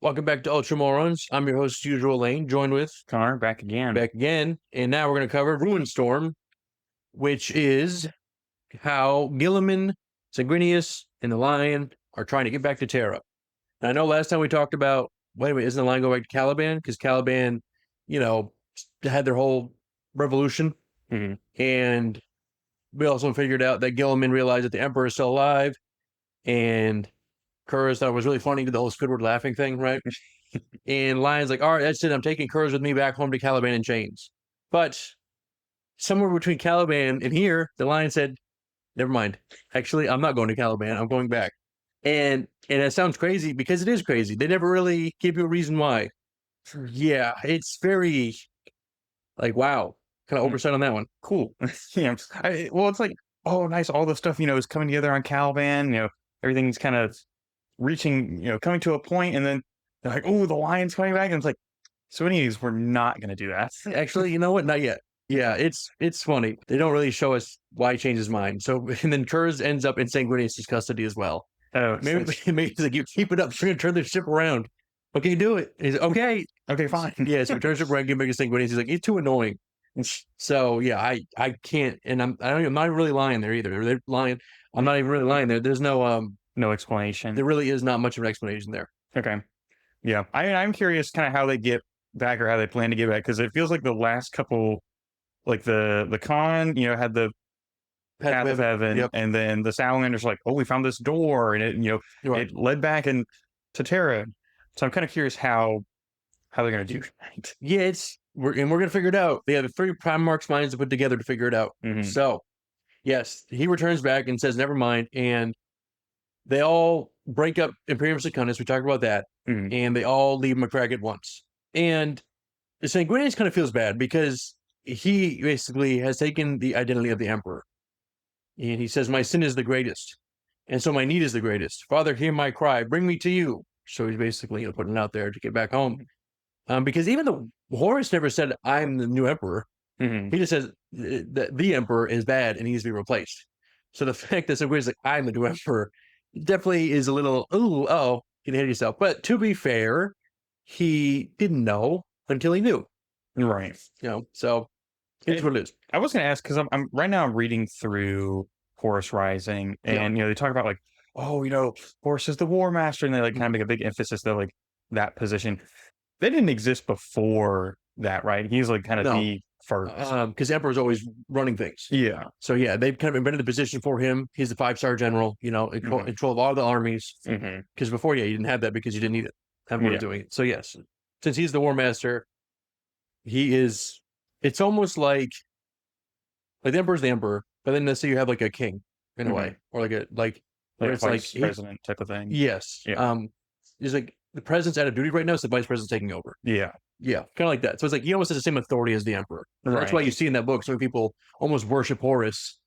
Welcome back to Ultramorons. I'm your host, as usual, Lane, joined with Connor, back again. And now we're going to cover Ruinstorm, which is how Guilliman, Sanguinius, and the Lion are trying to get back to Terra. And I know last time we talked about, wait a minute, isn't the Lion going back to Caliban? Because Caliban, had their whole revolution. Mm-hmm. And we also figured out that Guilliman realized that the Emperor is still alive. And Kurz thought it was really funny, the whole Squidward laughing thing, right? And Lion's like, all right, that's it. I'm taking Kurz with me back home to Caliban in chains. But somewhere between Caliban and here, the Lion said, never mind. Actually, I'm not going to Caliban. I'm going back. And it sounds crazy because it is crazy. They never really give you a reason why. Yeah, it's very like, wow. Kind of oversight on that one. Cool. Yeah. It's like, oh, nice. All the stuff, is coming together on Caliban. Everything's kind of reaching, coming to a point, and then they're like, oh, the Lion's coming back. And it's like, Sanguinius, we're not going to do that. Actually, you know what? Not yet. Yeah, it's funny. They don't really show us why he changed his mind. So, and then Kurz ends up in Sanguinius' custody as well. Oh, maybe he's like, you keep it up. We're going to turn this ship around. Okay, do it. He's like, okay. Okay, fine. Yeah, so we turn the ship around, give back to Sanguinius. He's like, he's too annoying. So, yeah, I can't, and I'm not really lying there either. They're lying. I'm not even really lying there. There's no explanation. There really is not much of an explanation there. Okay. Yeah. I'm curious kind of how they get back or how they plan to get back, because it feels like the last couple, like the con, had the Path of Heaven, yep. And then the Salamanders like, oh, we found this door, and it, right. it led back to Terra. So I'm kind of curious how they're going to do that. Yeah, we're going to figure it out. They have 3 Primarch's minds to put together to figure it out. Mm-hmm. So, yes, he returns back and says, never mind. And they all break up Imperium Secundus. We talked about that. Mm-hmm. And they all leave McCrack at once. And Sanguinius kind of feels bad because he basically has taken the identity of the Emperor. And he says, my sin is the greatest. And so my need is the greatest. Father, hear my cry. Bring me to you. So he's basically putting it out there to get back home. Because even though Horus never said, I'm the new Emperor, mm-hmm. he just says that the Emperor is bad and needs to be replaced. So the fact that Sanguinius like, I'm the new Emperor, definitely is a little, you can hit yourself. But to be fair, he didn't know until he knew. Right. So it's what it is. I was going to ask, because I'm right now I'm reading through Horus Rising, and they talk about like, oh, Horus is the Warmaster, and they like kind of make a big emphasis that like that position. They didn't exist before that, right? He's like kind of the first. Because Emperor's always running things. Yeah. So yeah, they've kind of invented the position for him. He's the 5-star general, control of all the armies. Because before, you didn't have that because you didn't need it. Emperor doing it. So yes, since he's the War Master, he is. It's almost like the Emperor's the Emperor, but then let's say you have like a king in a way, or like it's like president type of thing. Yes. Yeah. He's like the president's out of duty right now, so the vice president's taking over. Yeah. Yeah, kind of like that. So it's like he almost has the same authority as the Emperor. Right. That's why you see in that book so many people almost worship Horus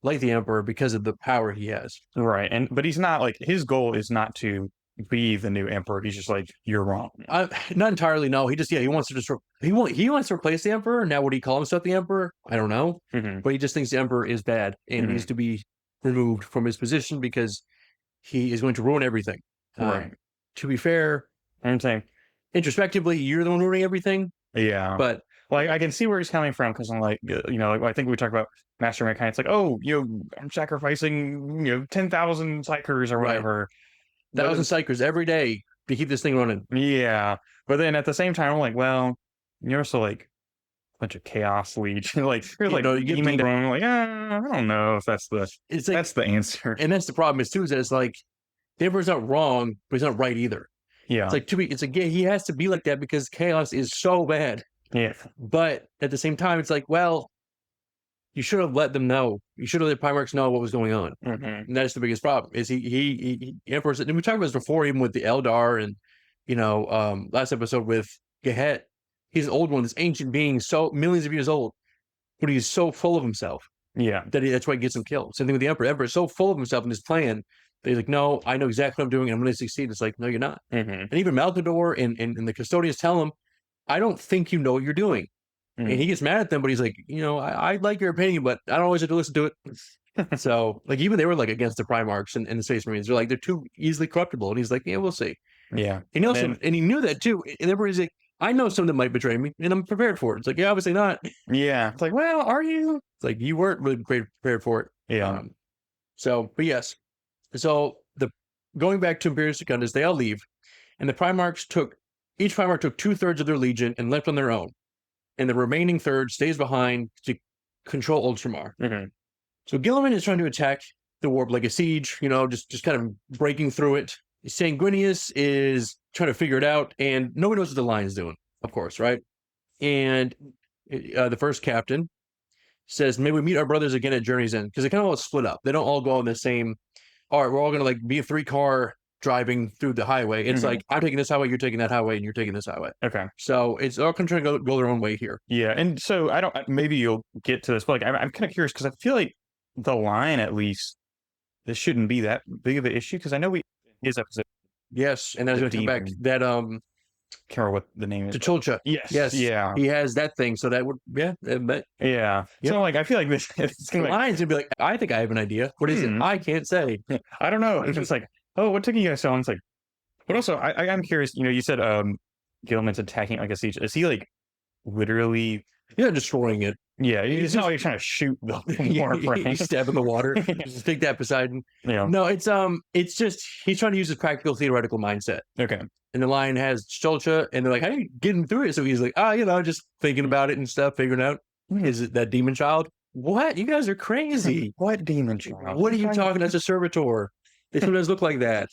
like the Emperor because of the power he has. Right, but he's not like, his goal is not to be the new Emperor. He's just like, you're wrong. Not entirely. No, he wants to he wants to replace the Emperor. Now, would he call himself the Emperor? I don't know, but he just thinks the Emperor is bad and needs to be removed from his position because he is going to ruin everything. Right. To be fair, I'm saying introspectively, you're the one ruining everything. Yeah, but like I can see where he's coming from, because I'm like, like I think we talked about Master Mankind. It's like, oh, I'm sacrificing 10,000 psychers or whatever. 1,000 psychers every day to keep this thing running. Yeah, but then at the same time, I'm like, well, you're also like a bunch of chaos leech. like you're like, you get I'm like, I don't know if that's the answer. And that's the problem is too, is that it's like the Emperor's not wrong, but he's not right either. Yeah, it's like he has to be like that because chaos is so bad. Yeah, but at the same time, it's like, well, you should have let them know. You should have let the Primarchs know what was going on. And that's the biggest problem. Is he Emperor? And we talked about this before, even with the Eldar, and last episode with Gehet. He's an old one, this ancient being, so millions of years old, but he's so full of himself. Yeah, that's why he gets him killed. Same thing with the Emperor. The Emperor is so full of himself in his plan that he's like, no, I know exactly what I'm doing, and I'm going to succeed. It's like, no, you're not. And even Malcador and the custodians tell him, I don't think you know what you're doing. And he gets mad at them, but he's like, I like your opinion, but I don't always have to listen to it. So, like, even they were like against the Primarchs and the Space Marines. They're like, they're too easily corruptible. And he's like, yeah, we'll see. Yeah. And he also, and he knew that too. And everybody's like, I know someone that might betray me, and I'm prepared for it. It's like, yeah, obviously not. Yeah. It's like, well, are you? It's like, you weren't really prepared for it. Yeah. But yes. So going back to Imperium Secundus, they all leave, and each Primarch took 2/3 of their legion and left on their own. And the remaining third stays behind to control Ultramar. Mm-hmm. So Guilliman is trying to attack the warp like a siege, just kind of breaking through it. Sanguinius is trying to figure it out, and nobody knows what the Lion's doing, of course, right? And the first captain says, maybe we meet our brothers again at Journey's End, because they kind of all split up. They don't all go on the same, all right, we're all going to like be a 3-car driving through the highway. It's like, I'm taking this highway, you're taking that highway, and you're taking this highway. Okay. So it's all trying to go their own way here. Yeah. And so maybe you'll get to this, but like, I'm kind of curious because I feel like the Lion, at least, this shouldn't be that big of an issue because I know his episode. Yes. And that's going to come back that, can't remember what the name is. T'Chulcha. Yes. Yeah. He has that thing. So that would, but yeah. Yep. So like, I feel like this, it's the Lion's going to be like, I think I have an idea. What is it? I can't say. I don't know. It's just like, oh, what took you guys so long? It's like, but also, I'm curious, you said Guilliman's attacking like a siege. Is he like literally destroying it? Yeah, it's not like you're trying to shoot the warp, right? You stab in the water. Just take that, Poseidon. Yeah. No, it's just he's trying to use his practical theoretical mindset. Okay. And the Lion has T'Chulcha, and they're like, how do you get him through it? So he's like, just thinking about it and stuff, figuring out, is it that demon child? What? You guys are crazy. What demon child? What are you talking? That's a servitor. They sometimes look like that.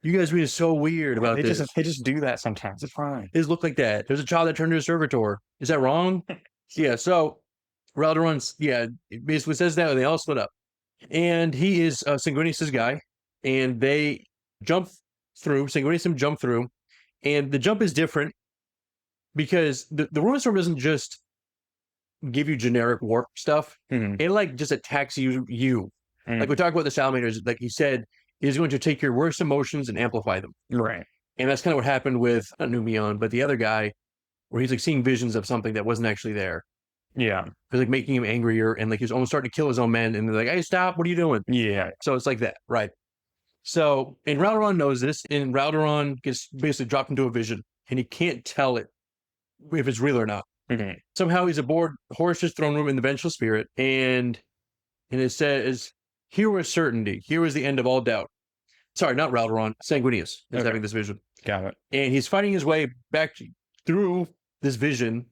You guys are being so weird about this. They just do that sometimes. It's fine. They just look like that. There's a child that turned into a servitor. Is that wrong? Yeah, so Raldoron's, it basically says that, and they all split up. And he is Sanguinius' guy, and they jump through. Sanguinius jump through, and the jump is different because the Ruinstorm doesn't just give you generic warp stuff. Mm-hmm. It like just attacks you. Mm-hmm. Like we talked about the Salamanders, like he said, is going to take your worst emotions and amplify them. Right. And that's kind of what happened with not Numion, but the other guy, where he's like seeing visions of something that wasn't actually there. Yeah. It was like making him angrier, and like he's almost starting to kill his own men, and they're like, hey, stop, what are you doing? Yeah. So it's like that, right? So, and Raldoron knows this, and Raldoron gets basically dropped into a vision, and he can't tell it if it's real or not. Mm-hmm. Somehow he's aboard Horus's throne room in the Vengeful Spirit, and it says, here was certainty, here was the end of all doubt. Sorry, not Raldoron, Sanguinius is having this vision. Got it. And he's fighting his way back through this vision,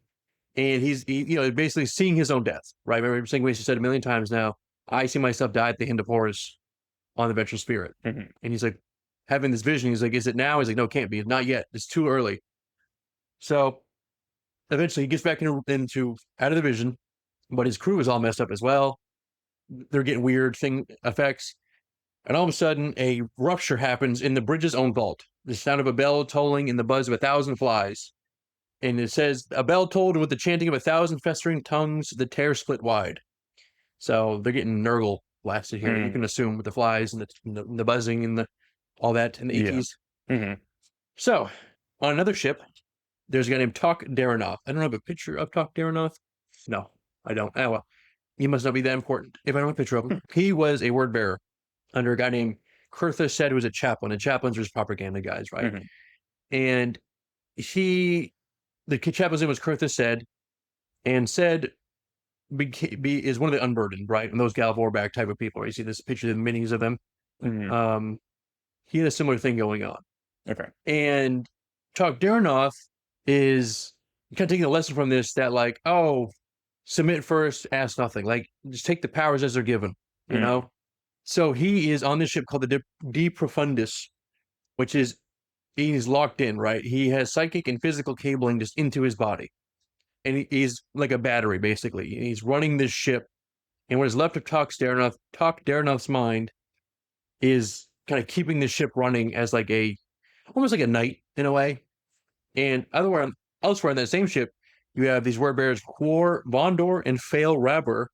and he's basically seeing his own death, right? Remember, Sanguinius said a million times now, I see myself die at the hand of Horus on the Vengeful Spirit. Mm-hmm. And he's like, having this vision, he's like, is it now? He's like, no, it can't be. It's not yet. It's too early. So eventually he gets back into out of the vision, but his crew is all messed up as well. They're getting weird effects. And all of a sudden, a rupture happens in the bridge's own vault. The sound of a bell tolling and the buzz of 1,000 flies. And it says, a bell tolled, and with the chanting of 1,000 festering tongues, the tear split wide. So they're getting Nurgle blasted here. You can assume with the flies and the buzzing and all that and the ETs. Yeah. Mm-hmm. So on another ship, there's a guy named Tok Daranoth. I don't have a picture of Tok Daranoth. No, I don't. Oh, well, he must not be that important if I don't have a picture of him. He was a word bearer under a guy named Kurtha Said, who was a chaplain, and chaplains are just propaganda guys, right? Mm-hmm. And the chaplain's name was Kurtha Said, and Said is one of the unburdened, right? And those Gal Vorbak type of people, right? You see this picture of the minis of them. Mm-hmm. He had a similar thing going on. Okay. And Tok Daranoth is kind of taking a lesson from this that, like, submit first, ask nothing. Like, just take the powers as they're given, you know? So he is on this ship called the De Profundis, which is, he's locked in, right? He has psychic and physical cabling just into his body. And he's like a battery, basically. He's running this ship. And what is left of Tok Daranoth's mind is kind of keeping the ship running as like almost like a knight in a way. And elsewhere in that same ship, you have these word bearers, Quor, Vondor, and Fail Rabber,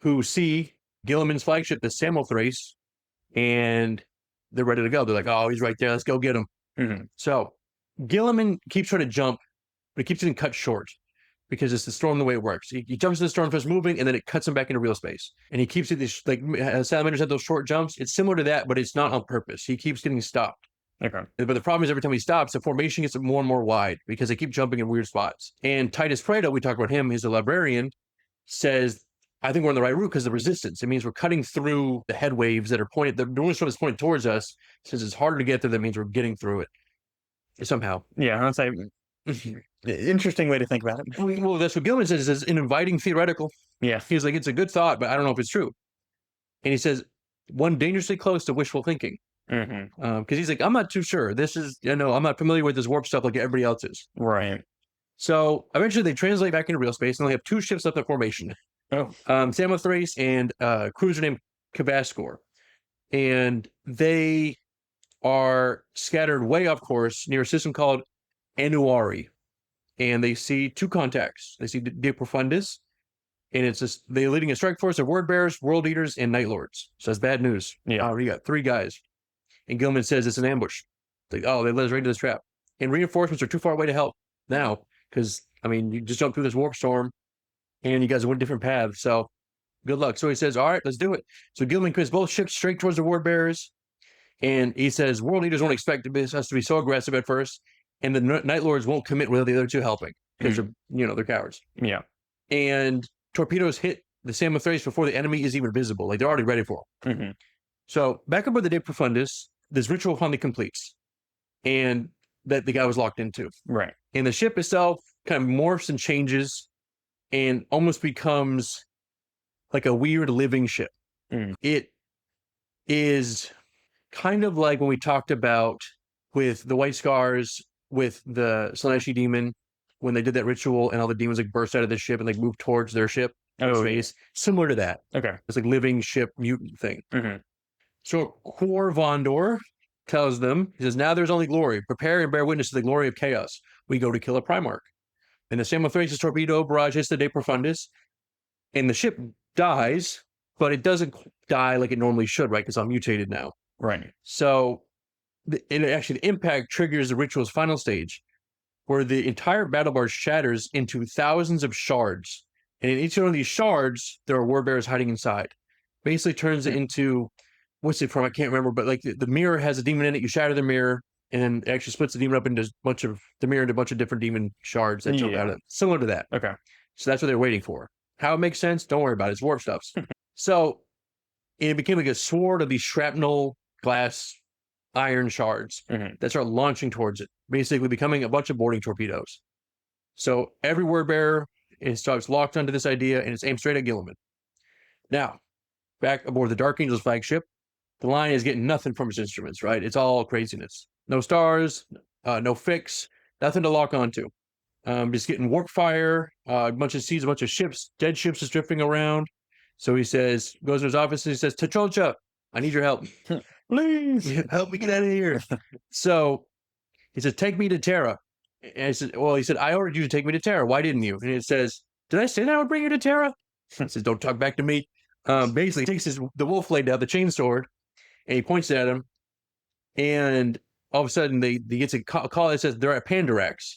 who see Guilliman's flagship, the Samothrace, and they're ready to go. They're like, oh, he's right there. Let's go get him. Mm-hmm. So Guilliman keeps trying to jump, but he keeps getting cut short because it's the storm the way it works. He jumps in the storm, starts moving, and then it cuts him back into real space. And he keeps it, like salamanders have those short jumps. It's similar to that, but it's not on purpose. He keeps getting stopped. Okay. But the problem is every time he stops, the formation gets more and more wide because they keep jumping in weird spots. And Titus Fredo, we talked about him, he's a librarian, says, I think we're on the right route because of the resistance. It means we're cutting through the head waves that are pointed, the Ruinstorm is pointed towards us. Since it's harder to get there, that means we're getting through it somehow. Yeah, I'd say interesting way to think about it. Well, that's what Gibbons says, is an inviting theoretical. Yeah. He's like, it's a good thought, but I don't know if it's true. And he says, one dangerously close to wishful thinking. Because he's like, I'm not too sure. This is, I'm not familiar with this warp stuff like everybody else is. Right. So eventually they translate back into real space and they have 2 ships left in formation. Oh. Samothrace and a cruiser named Kavaskor. And they are scattered way off course near a system called Anuari. And they see 2 contacts. They see De Profundis, and it's just they're leading a strike force of word bearers, world eaters, and night lords. So that's bad news. Yeah. We got 3 guys. And Guilliman says it's an ambush. Like, they led us right into this trap. And reinforcements are too far away to help now. Because, you just jumped through this warp storm and you guys went different paths. So good luck. So he says, all right, let's do it. So Guilliman commits both ships straight towards the word bearers. And he says, world leaders won't expect us to be so aggressive at first. And the Night Lords won't commit without the other 2 helping. Because they're cowards. Yeah. And torpedoes hit the Samothrace before the enemy is even visible. Like, they're already ready for them. So back aboard the De Profundis, this ritual finally completes. And that the guy was locked into. Right. And the ship itself kind of morphs and changes and almost becomes like a weird living ship. It is kind of like when we talked about with the White Scars, with the Slaneshi demon, when they did that ritual and all the demons like burst out of the ship and like moved towards their ship. Space. Similar to that. Okay. It's like living ship mutant thing. So Kor Vondor tells them, he says, now there's only glory. Prepare and bear witness to the glory of chaos. We go to kill a Primarch. And the Samothrace's torpedo barrage hits the De Profundis, and the ship dies, but it doesn't die like it normally should, right? Because I'm mutated now. Right. So, the impact triggers the ritual's final stage, where the entire battle barge shatters into thousands of shards. And in each one of these shards, there are word bearers hiding inside. Basically turns it into, what's it from? I can't remember, but like the mirror has a demon in it. You shatter the mirror, and then it actually splits the demon up into a bunch of different demon shards that jump out of it. Similar to that. Okay. So that's what they're waiting for. How it makes sense, don't worry about it. It's warp stuffs. So it became like a sword of these shrapnel glass iron shards that start launching towards it, basically becoming a bunch of boarding torpedoes. So every word bearer starts locked onto this idea, and it's aimed straight at Guilliman. Now, back aboard the Dark Angel's flagship, the line is getting nothing from its instruments, right? It's all craziness. No stars, no fix, nothing to lock onto. Just getting warp fire, a bunch of seas, a bunch of ships, dead ships just drifting around. So he says, goes to his office and he says, Tacholcha, I need your help. Please help me get out of here. So he said, take me to Terra. And I said, I ordered you to take me to Terra. Why didn't you? And it says, did I say that I would bring you to Terra? He says, don't talk back to me. Basically, he takes the wolf blade out, the chain sword, and he points at him. And all of a sudden, they gets a call that says they're at Pandarax.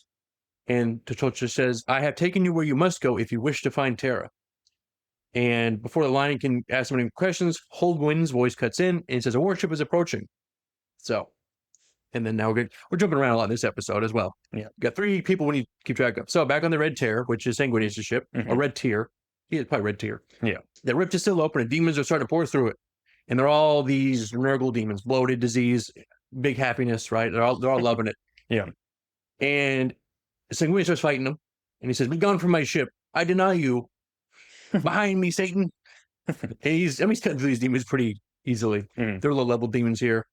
And Tacholcha says, I have taken you where you must go if you wish to find Terra. And before the line can ask him any questions, Holguin's voice cuts in and it says, a warship is approaching. So, and then now we're jumping around a lot in this episode as well. Yeah. We've got 3 people we need to keep track of. So back on the Red Tear, which is Sanguinius' ship, a Red Tear. Yeah, it's probably Red Tear. Yeah. The rift is still open and demons are starting to pour through it. And they're all these Nurgle demons, bloated, disease, big happiness, right? They're all loving it. Yeah. And Sanguinius starts fighting them. And he says, be gone from my ship. I deny you. Behind me, Satan. He's cutting through these demons pretty easily. They're low-level demons here.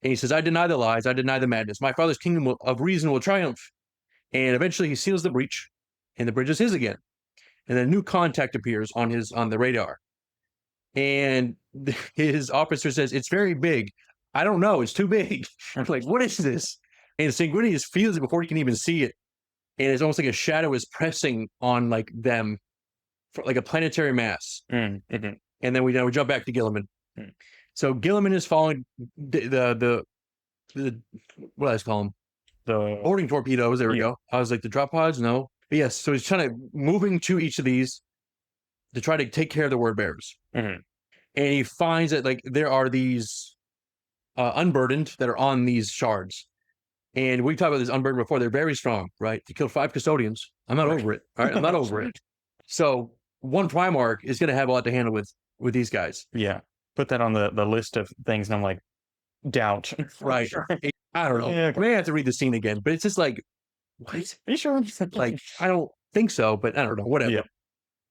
And he says, I deny the lies. I deny the madness. My father's kingdom of reason will triumph. And eventually he seals the breach. And the bridge is his again. And then a new contact appears on the radar. And his officer says, it's very big. I don't know. It's too big. I'm like, what is this? And Sanguinius feels it before he can even see it. And it's almost like a shadow is pressing on like them. For like a planetary mass. And then we jump back to Guilliman. So Guilliman is following the what do I call them? The boarding torpedoes. There we go. I was like, the drop pods? No. But yes, so he's trying to moving to each of these to try to take care of the word bearers. And he finds that like there are these unburdened that are on these shards. And we talked about this unburdened before. They're very strong, right? He killed 5 custodians. I'm not over it. All right, I'm not over it. So one Primarch is going to have a lot to handle with these guys. Yeah. Put that on the list of things, and I'm like, doubt. Right. I don't know. Yeah, I may have to read the scene again, but it's just like, what? Are you sure? Like, I don't think so, but I don't know. Whatever. Yeah.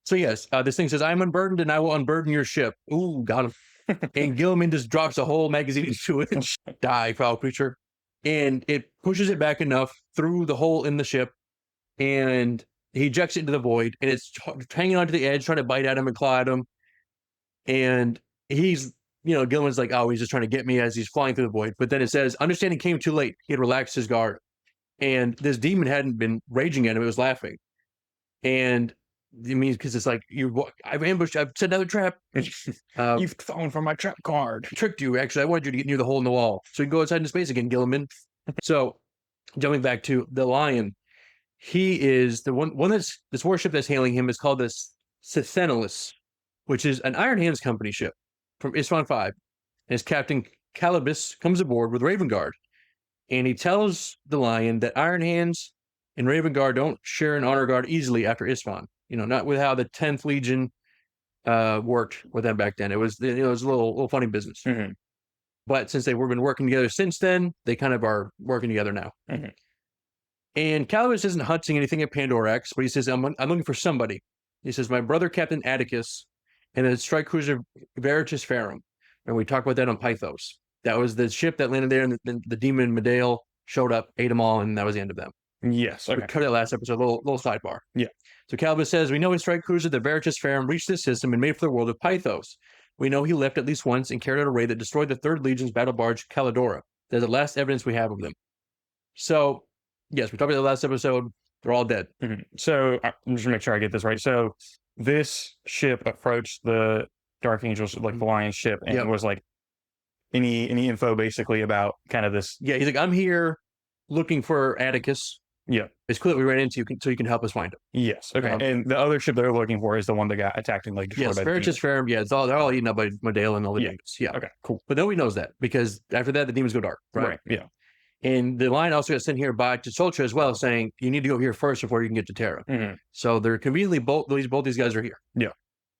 So yes, this thing says, "I'm unburdened, and I will unburden your ship." Ooh, got him. And Guilliman just drops a whole magazine into it. Die, foul creature. And it pushes it back enough through the hole in the ship, and he ejects it into the void, and it's hanging onto the edge, trying to bite at him and claw at him. And he's, Gilliman's like, oh, he's just trying to get me as he's flying through the void. But then it says, understanding came too late. He had relaxed his guard. And this demon hadn't been raging at him, it was laughing. And it means because it's like, I've ambushed, I've set another trap. You've fallen for my trap card. Tricked you, actually. I wanted you to get near the hole in the wall. So you can go outside into space again, Guilliman. So jumping back to the lion, he is the one that's this warship that's hailing him is called this Secundus, which is an Iron Hands company ship from Isstvan 5. And his captain Calibus comes aboard with Raven Guard. And he tells the lion that Iron Hands and Raven Guard don't share an honor guard easily after Isstvan. Not with how the 10th Legion worked with them back then. It was, it was a little funny business. Mm-hmm. But since they've been working together since then, they kind of are working together now. Mm-hmm. And Calibus isn't hunting anything at Pandorax, but he says, I'm looking for somebody. He says, my brother, Captain Atticus, and the strike cruiser Veritas Ferrum. And we talked about that on Pythos. That was the ship that landed there, and the demon Medale showed up, ate them all, and that was the end of them. Yes. Okay. We covered that last episode, little sidebar. Yeah. So Calibus says, we know his strike cruiser, the Veritas Ferrum, reached this system and made for the world of Pythos. We know he left at least once and carried out a raid that destroyed the 3rd Legion's battle barge, Calidora. There's the last evidence we have of them. So, yes, we talked about the last episode. They're all dead. Mm-hmm. So, I'm just to make sure I get this right. So, this ship approached the Dark Angels, like the Lion ship, and was like, any info basically about kind of this? Yeah, he's like, I'm here looking for Atticus. Yeah. It's clear that we ran into you, so you can help us find him. Yes. Okay. And the other ship they're looking for is the one that got attacked and like destroyed by the Veritas Ferrum. Yeah, they're all eaten up by Medale and all the demons. Yeah. Okay, cool. But nobody knows that because after that, the demons go dark. Right. Yeah. And the line also got sent here by Tsultra as well, saying you need to go here first before you can get to Terra. Mm-hmm. So they're conveniently both these guys are here. Yeah.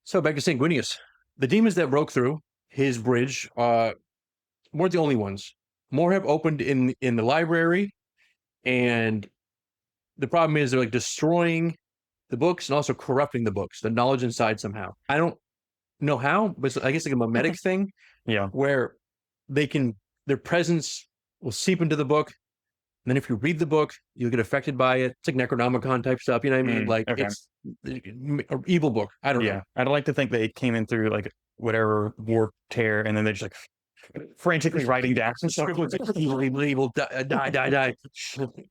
So back to Sanguinius. The demons that broke through his bridge weren't the only ones. More have opened in the library, and the problem is they're like destroying the books and also corrupting the books, the knowledge inside somehow. I don't know how, but I guess like a mimetic thing. Yeah. Where their presence will seep into the book. And then if you read the book, you'll get affected by it. It's like Necronomicon type stuff. You know what I mean? Like it's an evil book. I don't know. I'd like to think that it came in through like whatever warp tear, and then they're just like frantically writing down some stuff. Evil, die.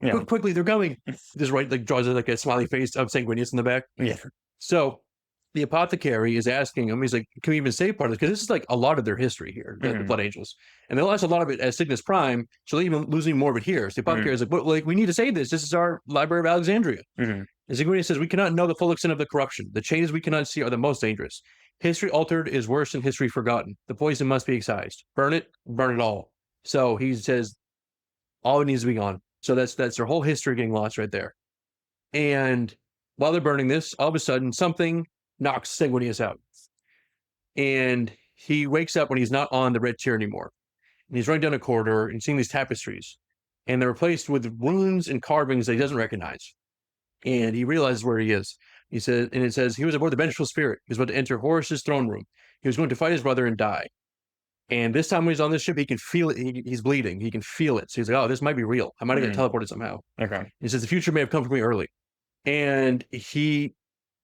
Yeah. Quickly, they're coming. Just draws like a smiley face of Sanguinius in the back. Yeah. So the apothecary is asking him, he's like, can we even save part of this? Because this is like a lot of their history here, the Blood Angels. And they lost a lot of it as Cygnus Prime, so they're even losing more of it here. So the apothecary is like, but we need to save this. This is our Library of Alexandria. And Sanguinius says, we cannot know the full extent of the corruption. The changes we cannot see are the most dangerous. History altered is worse than history forgotten. The poison must be excised. Burn it all. So he says, all it needs to be gone. So that's their whole history getting lost right there. And while they're burning this, all of a sudden something knocks Sanguinius out. And he wakes up when he's not on the red tier anymore. And he's running down a corridor and seeing these tapestries. And they're replaced with runes and carvings that he doesn't recognize. And he realizes where he is. He said, and it says, he was aboard the vengeful spirit. He was about to enter Horus's throne room. He was going to fight his brother and die. And this time when he's on this ship, he can feel it. He's bleeding. He can feel it. So he's like, oh, this might be real. I might have got teleported somehow. Okay. He says, the future may have come for me early. And he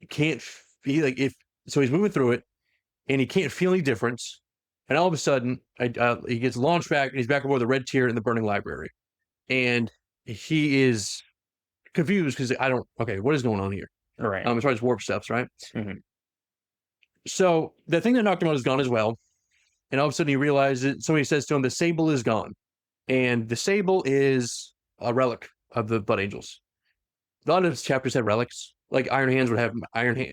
can't feel so he's moving through it and he can't feel any difference. And all of a sudden, he gets launched back and he's back aboard the red tier in the burning library. And he is confused because what is going on here? All right. As far as warp steps, right? So the thing that knocked him out is gone as well. And all of a sudden he realizes, somebody says to him, the sable is gone. And the sable is a relic of the Blood Angels. A lot of his chapters have relics. Like Iron Hands would have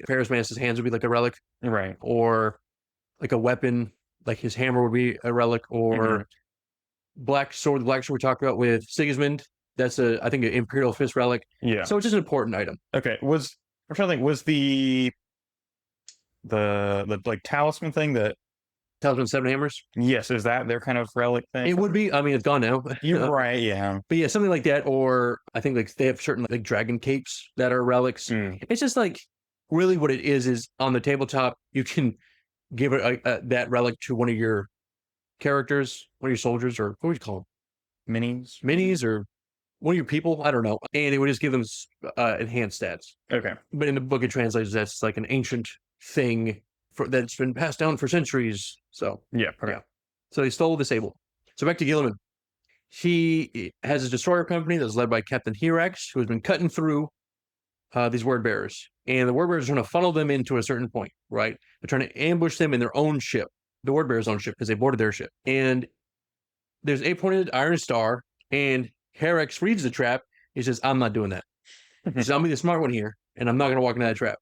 Paris Mantis' hands would be like a relic. Right. Or like a weapon, like his hammer would be a relic, or black sword we talked about with Sigismund. That's I think an Imperial Fist relic. Yeah. So it's just an important item. Okay. I'm trying to think. Was the like talisman thing that? Talisman 7 Hammers. Yes, is that their kind of relic thing? It would be. I mean, it's gone now. You're right. Yeah. But yeah, something like that, or I think like they have certain like dragon capes that are relics. It's just like really what it is on the tabletop. You can give it that relic to one of your characters, one of your soldiers, or what would you call them? Minis, or one of your people. I don't know. And it would just give them enhanced stats. Okay. But in the book it translates that's like an ancient thing that's been passed down for centuries. So yeah. Okay. Yeah. So they stole the sable. So back to Guilliman. He has a destroyer company that's led by Captain Hirax, who has been cutting through these word bearers. And the word bearers are trying to funnel them into a certain point, right? They're trying to ambush them in their own ship, the word bearers' own ship, because they boarded their ship. And there's a pointed iron star, and Hirax reads the trap. He says, I'm not doing that. He says, I'll be the smart one here, and I'm not going to walk into that trap.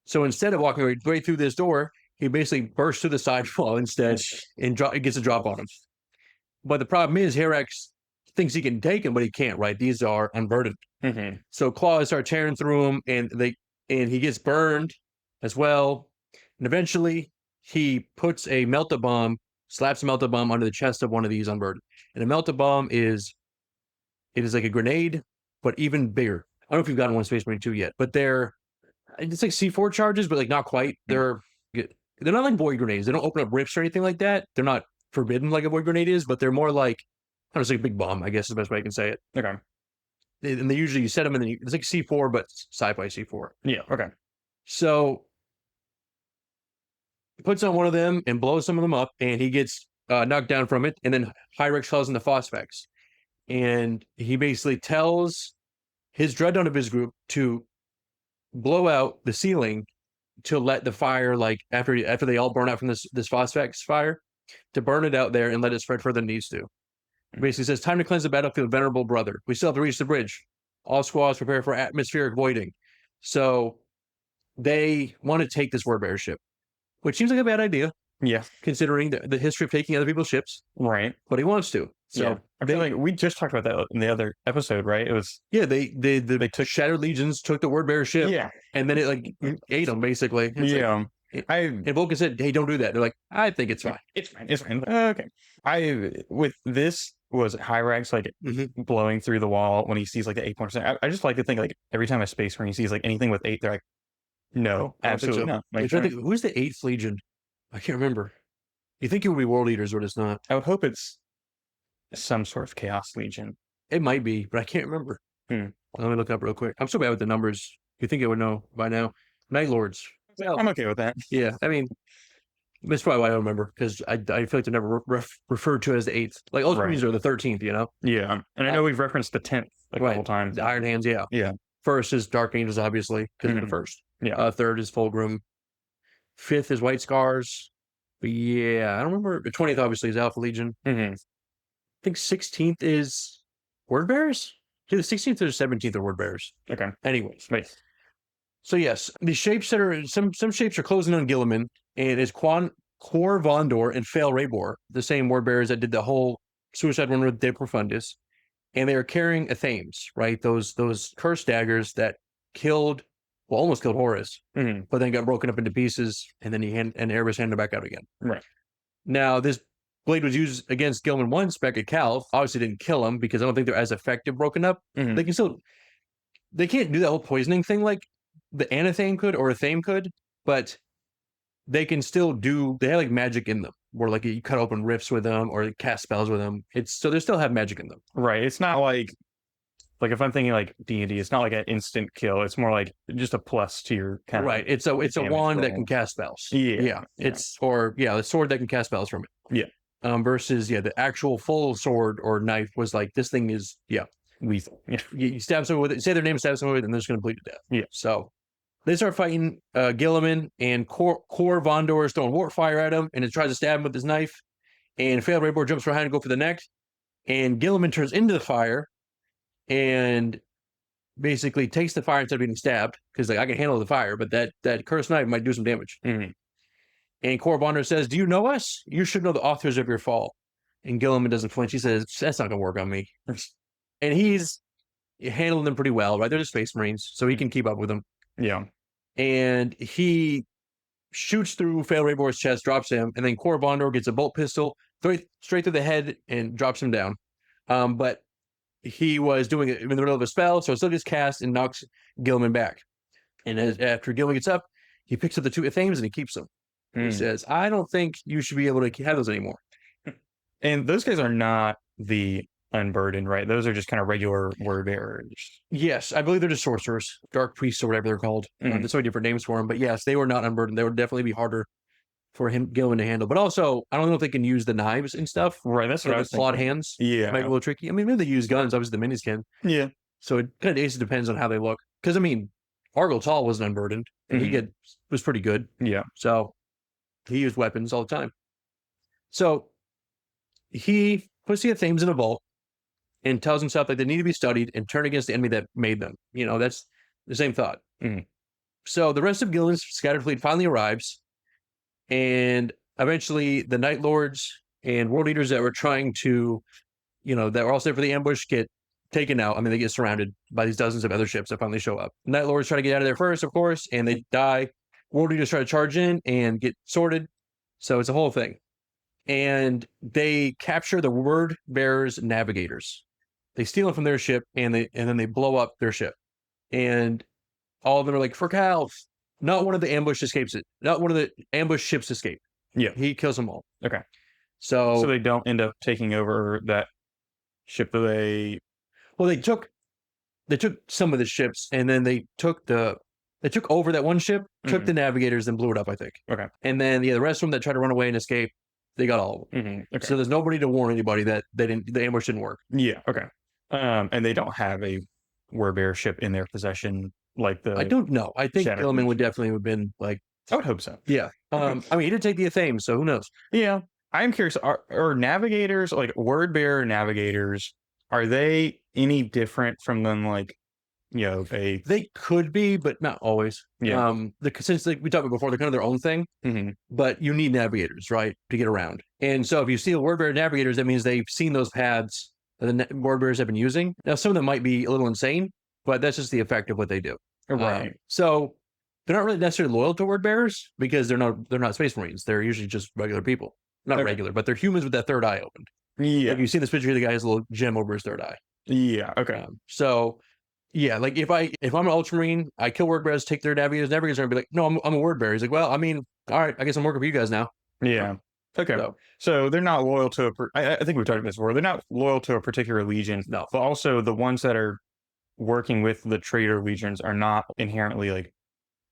So instead of walking right through this door, he basically bursts through the sidewall instead and gets a drop on him. But the problem is Hirax thinks he can take him, but he can't, right? These are unburdened. So claws start tearing through him, and he gets burned as well. And eventually he puts a melt-a-bomb, slaps a melt-a-bomb under the chest of one of these unburdened. And a melt-a-bomb is like a grenade, but even bigger. I don't know if you've gotten one in Space Marine 2 yet, but it's like C4 charges, but like not quite. They're not like void grenades. They don't open up rips or anything like that. They're not forbidden like a void grenade is, but they're more like, I don't know, it's like a big bomb, I guess is the best way I can say it. Okay. And they usually, you set them and then it's like C4, but sci-fi C4. Yeah. Okay. So he puts on one of them and blows some of them up, and he gets knocked down from it. And then Hirax calls in the Phosphex. And he basically tells his dreadnought of his group to blow out the ceiling to let the fire, like after they all burn out from this Phosphex fire, to burn it out there and let it spread further than it needs to. Basically says, time to cleanse the battlefield, venerable brother. We still have to reach the bridge. All squads prepare for atmospheric voiding. So they want to take this word bearer ship, which seems like a bad idea. Yeah. Considering the history of taking other people's ships. Right. But he wants to. So I feel like we just talked about that in the other episode, right? It was they took Shattered Legions, took the word bearer ship, and then it like ate them basically. It's and Vulcan said, "Hey, don't do that." They're like, "I think it's fine. It's fine. Okay." With this was Hirax like blowing through the wall when he sees like the 8%. I just like to think like every time a Space Marine sees like anything with 8, they're like, no, absolutely not. Like, who's the 8th Legion? I can't remember. You think it would be World Eaters, but it's not. I would hope it's some sort of Chaos Legion. It might be, but I can't remember. Let me look up real quick. I'm so bad with the numbers. You think I would know by now? Night Lords. Well, I'm okay with that. Yeah, I mean, that's probably why I don't remember, because I feel like they're never referred to as the 8th. Like, Ultramarines are the 13th, you know? Yeah, and I know we've referenced the 10th a couple times. The Iron Hands, yeah. Yeah. First is Dark Angels, obviously, because of the first. Yeah. Third is Fulgrim. 5th is White Scars. But yeah, I don't remember. The 20th, obviously, is Alpha Legion. I think 16th is Word Bearers? Yeah, the 16th or 17th are Word Bearers. Okay. Anyways. Right. So yes, the shapes that are, some shapes are closing on Guilliman, and it's Cor Vondor and Fail Raybor, the same Word Bearers that did the whole suicide one with De Profundis. And they are carrying Athames, right? Those cursed daggers that almost killed Horus, but then got broken up into pieces, and then Erebus handed it back out again. Right. Now, this blade was used against Guilliman once back at Cal. Obviously didn't kill him, because I don't think they're as effective broken up. They can't do that whole poisoning thing like the Anathame could or Athame could, but they can still they have like magic in them, where like you cut open rifts with them or cast spells with them. So they still have magic in them. Right. It's not like if I'm thinking like D&D, it's not like an instant kill. It's more like just a plus to your kind of right. It's a wand that can cast spells. Yeah. It's the sword that can cast spells from it. Yeah. Versus the actual full sword or knife was like, this thing is lethal. Yeah. You stab someone with it, say their name, stab someone with it, and they're just going to bleed to death. Yeah. So they start fighting Guilliman, and Cor Vondor is throwing warp fire at him, and it tries to stab him with his knife. And Fail Raybor jumps behind to go for the neck, and Guilliman turns into the fire and basically takes the fire instead of being stabbed, because like, I can handle the fire, but that cursed knife might do some damage. And Cor Vondor says, "Do you know us? You should know the authors of your fall." And Guilliman doesn't flinch. He says, "That's not gonna work on me." And he's handling them pretty well, right? They're the Space Marines, so he can keep up with them. Yeah. And he shoots through Fail Rabor's chest, drops him, and then Korobondor gets a bolt pistol straight through the head and drops him down. But he was doing it in the middle of a spell, so it still gets cast and knocks Guilliman back. And after Guilliman gets up, he picks up the 2 Athames and he keeps them. He says, "I don't think you should be able to have those anymore." And those guys are not the Unburdened, right? Those are just kind of regular word bearers. Yes, I believe they're just sorcerers, dark priests, or whatever they're called. There's so many different names for them, but yes, they were not unburdened. They would definitely be harder for Guilliman to handle. But also, I don't know if they can use the knives and stuff. Right, that's what I was clawed thinking. hands. Yeah, might be a little tricky. I mean, maybe they use guns. Obviously, the minis can. Yeah. So it kind of depends on how they look. Because I mean, Argyle Tall wasn't unburdened, and he was pretty good. Yeah. So he used weapons all the time. So he puts the Athames in a vault and tells himself that they need to be studied and turn against the enemy that made them. That's the same thought. So the rest of Gilliman's scattered fleet finally arrives, and eventually the Night Lords and World Eaters that were trying to, that were all set for the ambush get taken out. I mean, they get surrounded by these dozens of other ships that finally show up. Night Lords try to get out of there first, of course, and they die. World Eaters try to charge in and get sorted. So it's a whole thing. And they capture the Word Bearers Navigators. They steal them from their ship, and then they blow up their ship. And all of them are like, "For Cal." Not one of the ambush escapes it. Not one of the ambush ships escape. Yeah. He kills them all. Okay. So they don't end up taking over that ship that they... Well, they took some of the ships, and then they took over that one ship, took the Navigators, and blew it up, I think. Okay. And then the rest of them that tried to run away and escape, they got all of them. Okay. So there's nobody to warn anybody that the ambush didn't work. Yeah. Okay. And they don't have a Warbearer ship in their possession, like the... I don't know. I think Shattered Guilliman would definitely have been like... I would hope so. Yeah. I mean, he did take the Athame, so who knows? Yeah. I am curious, are Navigators, like Wordbearer Navigators, are they any different from them, like, They could be, but not always. Yeah. Since we talked about before, they're kind of their own thing, but you need Navigators, right, to get around. And so if you steal Wordbearer Navigators, that means they've seen those paths that the Wordbearers have been using. Now, some of them might be a little insane, but that's just the effect of what they do. Right. So they're not really necessarily loyal to Wordbearers because they're not Space Marines. They're usually just regular people. Not regular, but they're humans with that third eye opened. Yeah. Like you see this picture here, the guy has a little gem over his third eye. Yeah. Okay. So yeah, like if I'm an Ultramarine, I kill Wordbearers, take their Navigators. Navigators are gonna be like, "No, I'm a Wordbearer." He's like, "Well, I mean, all right, I guess I'm working for you guys now." Yeah. Okay. So they're not loyal to I think we've talked about this before. They're not loyal to a particular legion. No. But also the ones that are working with the traitor legions are not inherently like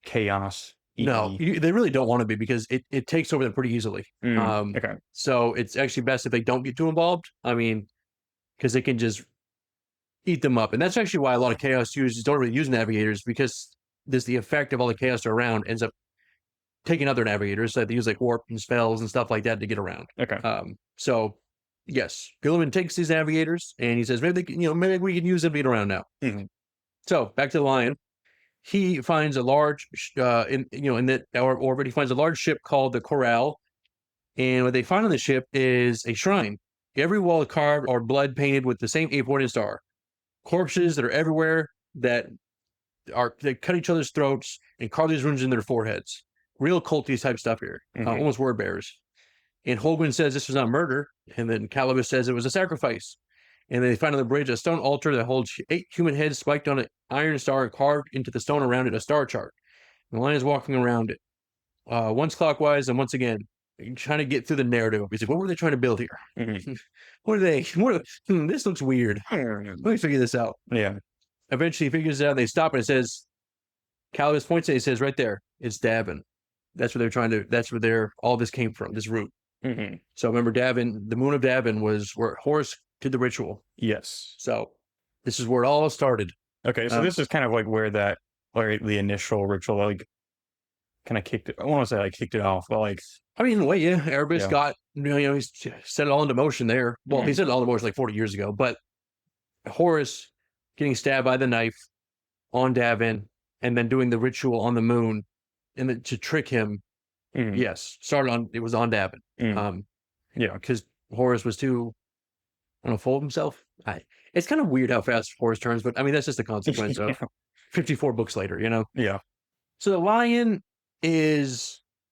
chaos. No, they really don't want to be because it takes over them pretty easily. Okay. So it's actually best if they don't get too involved. I mean, because they can just eat them up. And that's actually why a lot of chaos users don't really use Navigators, because there's the effect of all the chaos around ends up taking other Navigators. So they use like warp and spells and stuff like that to get around. Okay. So yes, Guilliman takes these Navigators and he says, maybe we can use them to get around now. So back to the Lion. He finds a large, in that orbit, he finds a large ship called the Corral. And what they find on the ship is a shrine. Every wall is carved or blood painted with the same 8-pointed star. Corpses that are everywhere that cut each other's throats and carve these runes in their foreheads. Real culty type stuff here. Almost word bearers. And Holguin says this was not murder. And then Calibus says it was a sacrifice. And they find on the bridge a stone altar that holds 8 human heads spiked on an iron star and carved into the stone around it a star chart. And the Lion is walking around it. Once clockwise and once again, trying to get through the narrative. He's like, what were they trying to build here? This looks weird. Let me figure this out. Yeah. Eventually he figures it out and they stop and it says, Calibus points at it, he says right there, it's Davin. That's where all this came from, this root. So remember Davin, the moon of Davin was where Horus did the ritual. Yes. So this is where it all started. Okay, so this is kind of like where the initial ritual like kind of kicked it. I want to say like kicked it off, but like I mean, in a way, yeah. Erebus got he set it all into motion there. Well, he set it all into motion like 40 years ago, but Horus getting stabbed by the knife on Davin and then doing the ritual on the moon and to trick him. Yes, it was on Davin. Because Horus was too, I don't know, full of himself. It's kind of weird how fast Horus turns, but I mean, that's just the consequence of 54 books later, you know? Yeah. So the lion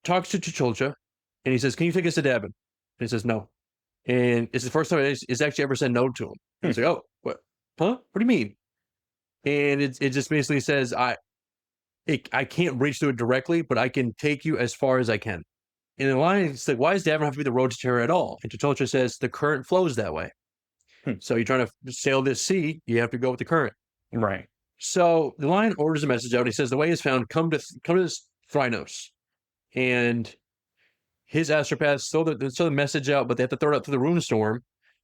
talks to Chulcha, and he says, "Can you take us to Davin?" And he says, "No." And it's the first time it's actually ever said no to him. He's like, "Oh, what? Huh? What do you mean?" And it just basically says, I can't reach to it directly, but I can take you as far as I can." And the lion is like, "Why does Davin have to be the road to Terra at all?" And Chulcha says, "The current flows that way. So you're trying to sail this sea, you have to go with the current." Right. So the lion orders a message out. He says, "The way is found. Come to this Thranos." And his astropaths throw the message out, but they have to throw it out through the Ruinstorm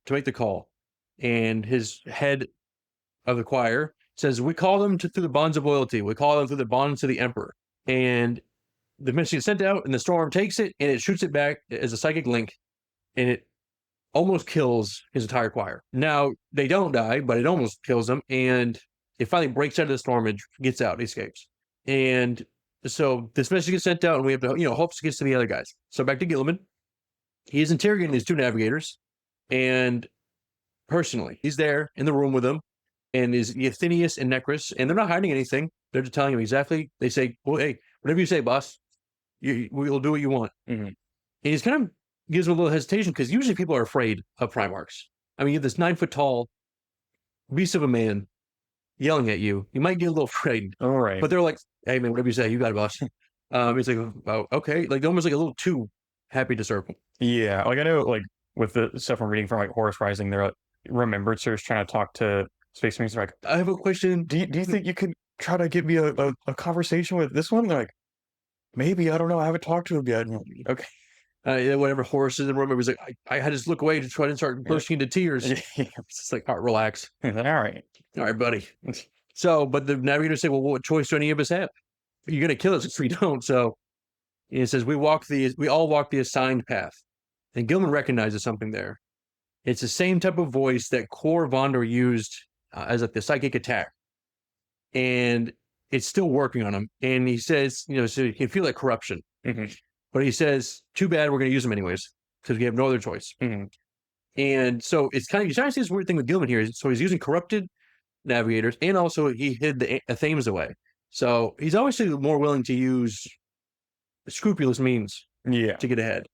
to make the call. And his head of the choir says, "We call them through the bonds of loyalty. We call them through the bonds to the Emperor." And the message is sent out, and the storm takes it, and it shoots it back as a psychic link, and it almost kills his entire choir. Now, they don't die, but it almost kills them, and it finally breaks out of the storm and gets out, escapes. And so this message gets sent out, and we have to, hopes it gets to the other guys. So back to Guilliman. He is interrogating these two navigators, and personally, he's there in the room with them, and is Athenius and Necros, and they're not hiding anything. They're just telling him exactly. They say, "Well, hey, whatever you say, boss, we'll do what you want." Mm-hmm. And he's kind of gives him a little hesitation because usually people are afraid of Primarchs. I mean, you have this 9 foot tall beast of a man yelling at you. You might get a little afraid. All right. But they're like, "Hey, man, whatever you say, you got it, boss." It's like, "Oh, okay." Like, almost like a little too happy to serve him. Yeah. Like, I know, like, with the stuff I'm reading from, like, Horus Rising, they're like, Remembrancers trying to talk to Space Marines. They're like, "I have a question. Do you think you could try to get me a conversation with this one?" They're like, "Maybe. I don't know. I haven't talked to him yet." Okay. Whatever Horus is in the room, it was like, I had to just look away to try to start bursting into tears. It's just like, all right, relax. All right, buddy. So, but the navigators say, "Well, what choice do any of us have? You're going to kill us if we don't." So it says, we all walk the assigned path. And Guilliman recognizes something there. It's the same type of voice that Cor Vondor used as like the psychic attack. And it's still working on him. And he says, so you can feel that corruption. Mm-hmm. But he says, "Too bad, we're going to use them anyways, because we have no other choice." Mm-hmm. And so it's kind of, you're trying to see this weird thing with Guilliman here. So he's using corrupted navigators, and also he hid the Athames away. So he's obviously more willing to use scrupulous means to get ahead,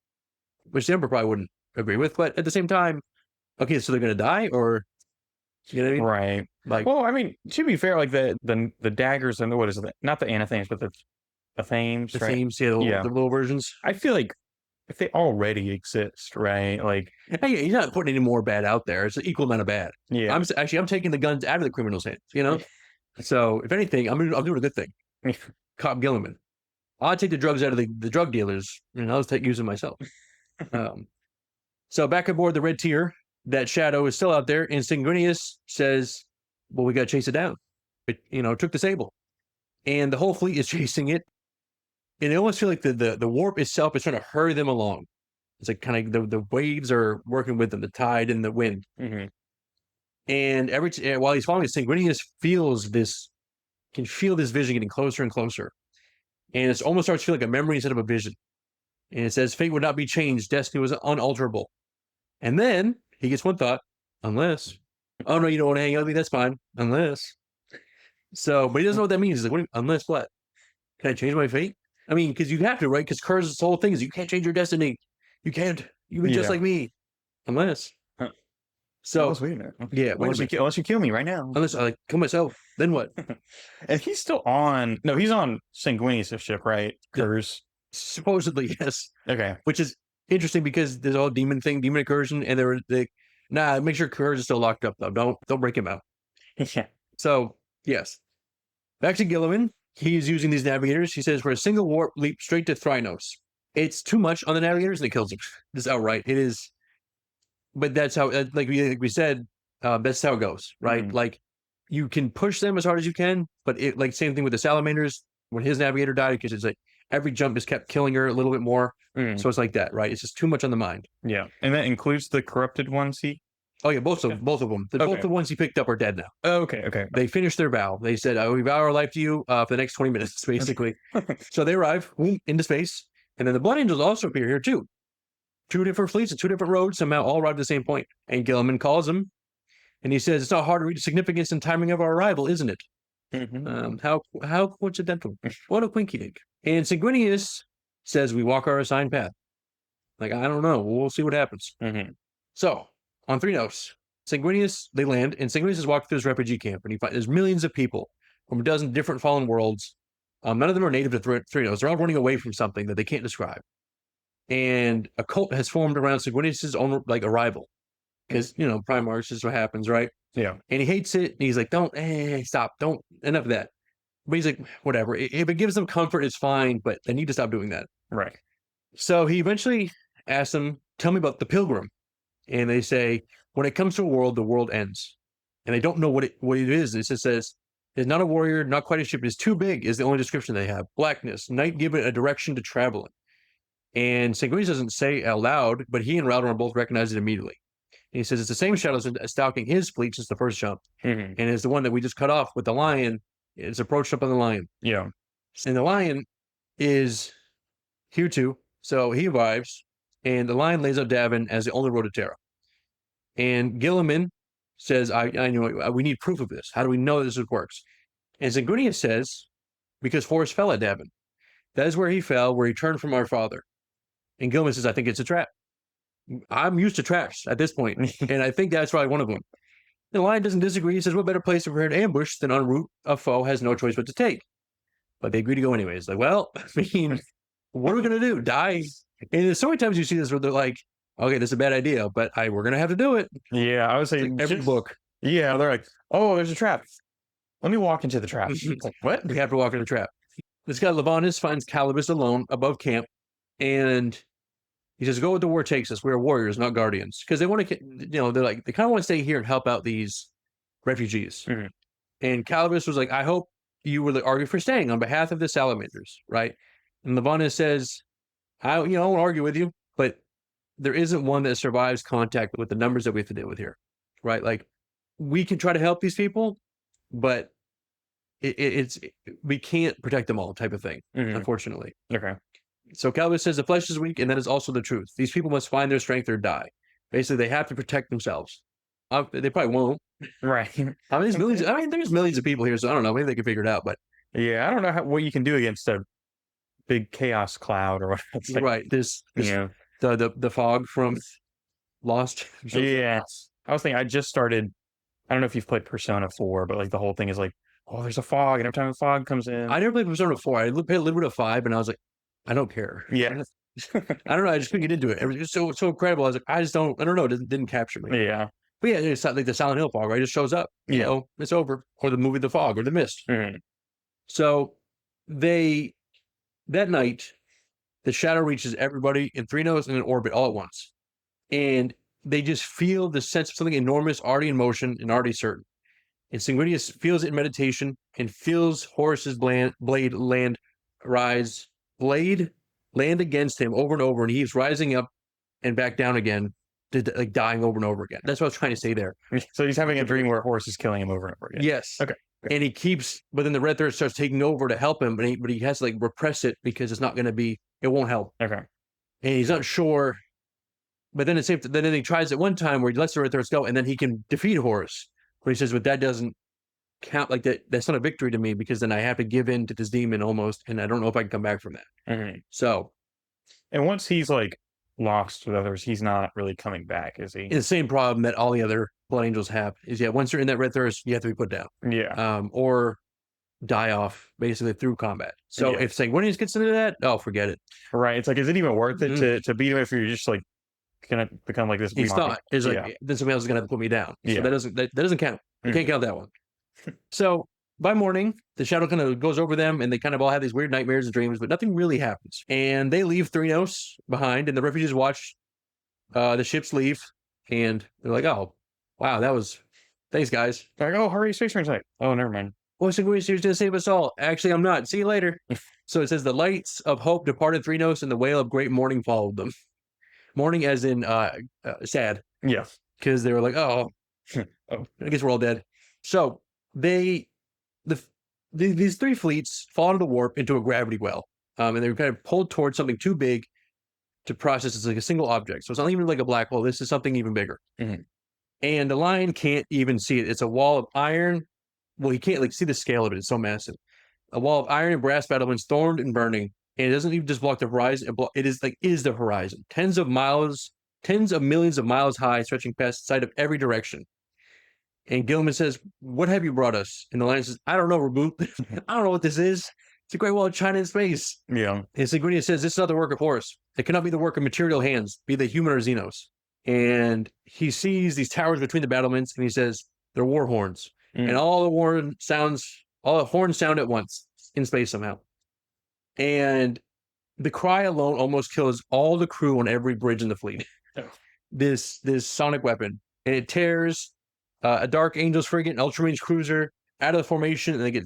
which the Emperor probably wouldn't agree with. But at the same time, okay, so they're going to die, or, you know what I mean? Right. Like, well, I mean, to be fair, like the daggers and what is it? Not the Anathames, but the Athames, the right? themes, the little versions. I feel like if they already exist, right? Like, hey, he's not putting any more bad out there. It's an equal amount of bad. Yeah. I'm taking the guns out of the criminals' hands, So if anything, I'm doing a good thing. Cop Guilliman. I'll take the drugs out of the drug dealers, and I'll just use them myself. So back aboard the Red Tier, that shadow is still out there, and Sanguinius says, "Well, we got to chase it down." It took the Sable, and the whole fleet is chasing it. And I almost feel like the warp itself is trying to hurry them along. It's like kind of the waves are working with them, the tide and the wind. Mm-hmm. And while he's following, Sanguinius can feel this vision getting closer and closer. And it almost starts to feel like a memory instead of a vision. And it says, "Fate would not be changed. Destiny was unalterable." And then he gets one thought, unless, "Oh no, you don't want to hang out with me? That's fine. Unless." So, but he doesn't know what that means. He's like, "Unless what? Can I change my fate?" I mean, because you have to, right? Because Kur's whole thing is you can't change your destiny. You can't. You've been just like me. Unless. Huh. So, wait a minute. Yeah. Unless you kill me right now. Unless I kill myself, then what? And he's still on. No, he's on Sanguinius' ship, right? Kur's. Supposedly, yes. Okay. Which is interesting because there's all demon incursion, and make sure Kur's is still locked up though. Don't break him out. Yeah. So yes. Back to Guilliman. He's using these navigators. He says, "For a single warp leap straight to Thranos." It's too much on the navigators, and it kills them. Just outright. It is. But that's how, like we said, that's how it goes, right? Mm-hmm. Like, you can push them as hard as you can, but same thing with the salamanders. When his navigator died, because it's like every jump just kept killing her a little bit more. So it's like that, right? It's just too much on the mind. Yeah, and that includes the corrupted ones. Oh yeah, both of them. Both the ones he picked up are dead now. Okay. They finished their vow. They said, "We vow our life to you for the next 20 minutes," basically. So they arrive into space, and then the Blood Angels also appear here too. two different fleets and two different roads somehow all arrived at the same point. And Guilliman calls him, and he says, "It's not hard to read the significance and timing of our arrival, isn't it?" How coincidental. What a quinky dink. And Sanguinius says, "We walk our assigned path." Like, I don't know. We'll see what happens. So, on Thranos, Sanguinius, they land, and Sanguinius is walking through this refugee camp, and there's millions of people from a dozen different fallen worlds. None of them are native to Thranos. They're all running away from something that they can't describe. And a cult has formed around Sanguinius' own arrival. Because, Primarchs, this is what happens, right? Yeah. And he hates it, and he's like, stop, don't, enough of that. But he's like, whatever. If it gives them comfort, it's fine, but they need to stop doing that. Right. So he eventually asks them, "Tell me about the Pilgrim." And they say, "When it comes to a world, the world ends." And they don't know what it is. It just says, "It's not a warrior, not quite a ship. It's too big," is the only description they have. Blackness, night give it a direction to travel in. And Sanguinius doesn't say out loud, but he and Raldorn both recognize it immediately. And he says it's the same shadows stalking his fleet since the first jump. And it's the one that we just cut off with the lion. It's approached up on the lion. Yeah. And the lion is here too. So he arrives, and the lion lays out Davin as the only road to Terra. And Guilliman says, I know, we need proof of this. How do we know this works? And Sanguinius says, because Horus fell at Davin. That is where he fell, where he turned from our father. And Guilliman says, I think it's a trap. I'm used to traps at this point, and I think that's probably one of them. The lion doesn't disagree. He says, what better place to prepare an ambush than en route a foe has no choice but to take? But they agree to go anyways. Like, well, I mean, what are we going to do? Die? And there's so many times you see this where they're like, okay, this is a bad idea, but we're going to have to do it. Yeah, I would say like every book. Yeah, they're like, oh, there's a trap. Let me walk into the trap. Like, what? We have to walk in the trap. This guy, Levanus, finds Calibus alone above camp, and he says, go where the war takes us. We're warriors, not guardians. Because they want to, they're like, they kind of want to stay here and help out these refugees. And Calibus was like, I hope you would argue for staying on behalf of the salamanders, right? And Levanus says, I won't argue with you, but there isn't one that survives contact with the numbers that we have to deal with here, right? Like, we can try to help these people, but we can't protect them all, type of thing, unfortunately. Okay. So Calibus says the flesh is weak, and that is also the truth. These people must find their strength or die. Basically, they have to protect themselves. They probably won't. Right. I mean, there's millions of people here, so I don't know. Maybe they can figure it out. But yeah, I don't know what you can do against a big chaos cloud or whatever. Like, right. The fog from Lost. Yeah. I was thinking, I just started. I don't know if you've played Persona 4, but like the whole thing is like, oh, there's a fog, and every time a fog comes in. I never played Persona 4. I played a little bit of 5, and I was like, I don't care. Yeah. I don't know. I just couldn't get into it. It was so incredible. I was like, I don't know. It didn't capture me. Yeah. But yeah, it's like the Silent Hill fog, right? It just shows up. Yeah. It's over. Or the movie The Fog or The Mist. So that night, the shadow reaches everybody in Thranos and in orbit all at once. And they just feel the sense of something enormous already in motion and already certain. And Sanguinius feels it in meditation and feels Horus's blade land against him over and over, and he's rising up and back down again, like dying over and over again. That's what I was trying to say there. So he's having a dream where Horus is killing him over and over again. Yes. Okay. And he keeps, but then the Red Thread starts taking over to help him, but he has to repress it because it's not going to be, it won't help. Okay. And he's not sure. But then then he tries it one time where he lets the Red Threads go, and then he can defeat Horus. But he says, but that doesn't count. Like that's not a victory to me, because then I have to give in to this demon almost, and I don't know if I can come back from that. So, and once he's lost with others, he's not really coming back, is he? It's the same problem that all the other Blood Angels have is, once you're in that Red Thirst, you have to be put down. Yeah. Or die off basically through combat. So if Sanguinius gets into that, forget it. Right. It's like, is it even worth it to beat him if you're just gonna become like this? He's not. It's then somebody else is gonna have to put me down. So that doesn't count. You can't count that one. So by morning, the shadow kind of goes over them, and they kind of all have these weird nightmares and dreams, but nothing really happens. And they leave Thranos behind, and the refugees watch the ships leave, and they're like, oh, wow, thanks, guys. They're like, oh, hurry, Space Marines. Like, oh, never mind. Well, Sanguinius is going to save us all. Actually, I'm not. See you later. So it says, the lights of hope departed Thranos, and the wail of great mourning followed them. Mourning as in sad. Yeah. Because they were like, oh, I guess we're all dead. So these three fleets fall into the warp into a gravity well. And they were kind of pulled towards something too big. to process as like a single object. So it's not even like a black hole. This is something even bigger. Mhm. And the Lion can't even see it. It's a wall of iron. Well, he can't like see the scale of it. It's so massive. A wall of iron and brass battlements, thorned and burning. And it doesn't even just block the horizon. It is the horizon. Tens of millions of miles high, stretching past the sight of every direction. And Guilliman says, "What have you brought us?" And the Lion says, "I don't know, Reboot. I don't know what this is. It's a great wall of China in space." Yeah. And Sanguinius says, "This is not the work of Horus. It cannot be the work of material hands, be they human or Xenos." And he sees these towers between the battlements, and he says, "They're war horns." And all the horns sound at once in space somehow. And the cry alone almost kills all the crew on every bridge in the fleet. This sonic weapon, and it tears a Dark Angels frigate, an Ultramarines cruiser out of the formation, and they get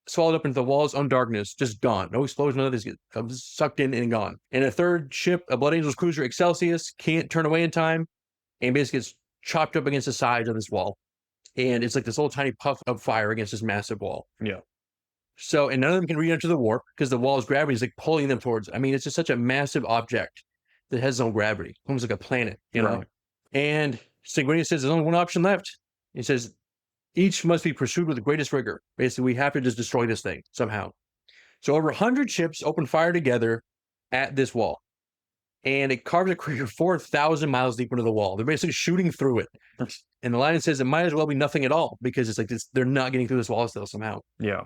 swallowed up into the walls on darkness, just gone. No explosion, none of this, get sucked in and gone. And a third ship, a Blood Angels cruiser, Excelsius, can't turn away in time, and basically gets chopped up against the sides of this wall. And it's like this little tiny puff of fire against this massive wall. Yeah. So, and none of them can re-enter the warp because the wall's gravity is like pulling them towards. I mean, it's just such a massive object that has no gravity, almost like a planet, you know? Right. And Sanguinius says there's only one option left. He says each must be pursued with the greatest rigor. Basically, we have to just destroy this thing somehow. So over 100 ships open fire together at this wall. And it carves a crater 4,000 miles deep into the wall. They're basically shooting through it. And the Lion says it might as well be nothing at all because it's like this, they're not getting through this wall still somehow. Yeah.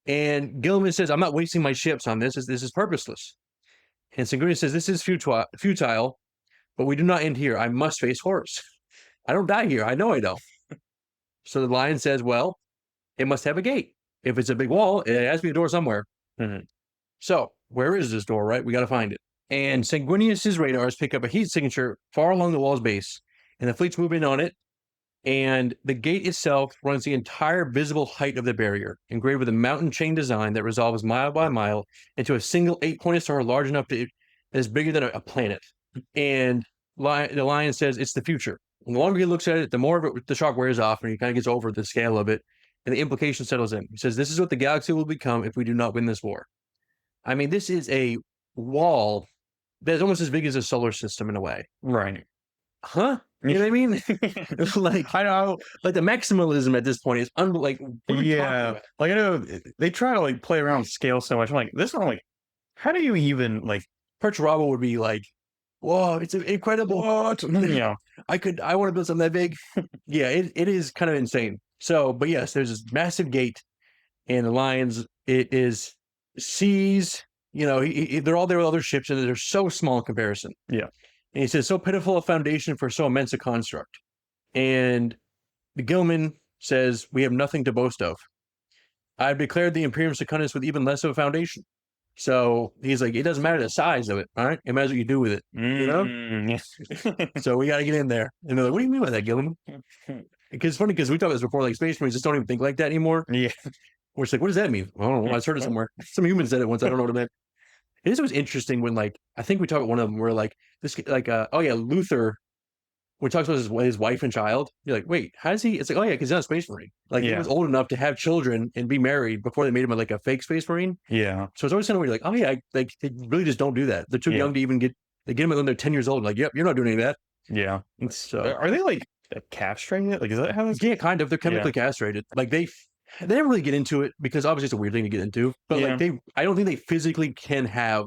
And Guilliman says, "I'm not wasting my ships on this. This is purposeless." And Sanguinius says, "This is futile, but we do not end here. I must face Horus. I don't die here. I know I don't." So the Lion says, "Well, it must have a gate. If it's a big wall, it has to be a door somewhere." Mhm. So where is this door, right? We got to find it. And Sanguinius's radars pick up a heat signature far along the wall's base, and the fleets move in on it. And the gate itself runs the entire visible height of the barrier, engraved with a mountain chain design that resolves mile by mile into a single 8-pointed star large enough that is bigger than a planet. And the Lion says it's the future. And the longer he looks at it, the more of it, the shock wears off, and he kind of gets over the scale of it, and the implication settles in. He says, "This is what the galaxy will become if we do not win this war." I mean, this is a wall that's almost as big as a solar system in a way. Right. Huh? You know what I mean? Like, I know. like the maximalism at this point is like, what are we talking Yeah. about? Like I know they try to like play around with scale so much. I'm like, this one, like, how do you even like Perturabo would be like, "Whoa, it's incredible. what? Yeah. I want to build something that big." Yeah, it is kind of insane. So, but yes, there's this massive gate, and the Lions, sees, you know, they're all there with other ships, and they're so small in comparison. Yeah. And he says, "So pitiful a foundation for so immense a construct." And the Guilliman says, "We have nothing to boast of. I've declared the Imperium Secundus with even less of a foundation." So he's like, it doesn't matter the size of it, all right? It matters what you do with it. know? Yes. So we got to get in there. And they're like, "What do you mean by that, Guilliman?" Because it's funny because we talked about this before, like Space Marines just don't even think like that anymore. Yeah. We're just like, what does that mean? I don't know. I heard it somewhere. Some humans said it once. I don't know what it meant. It is always interesting when, like, I think we talked about one of them where, like, this, like, oh yeah, Luther, when he talks about his wife and child, you're like, wait, how does he? It's like, oh yeah, because he's not a Space Marine. Like, he Yeah. was old enough to have children and be married before they made him like a fake Space Marine. Yeah. So it's always kind of weird, like, oh yeah, like they really just don't do that. They're too Yeah. young to even they get them when they're 10 years old. Like, yep, you're not doing any of that. Yeah. So Are they like castrated? Like, is that how this? yeah, kind of. They're chemically castrated. Like they don't really get into it because obviously it's a weird thing to get into. But Yeah. like I don't think they physically can have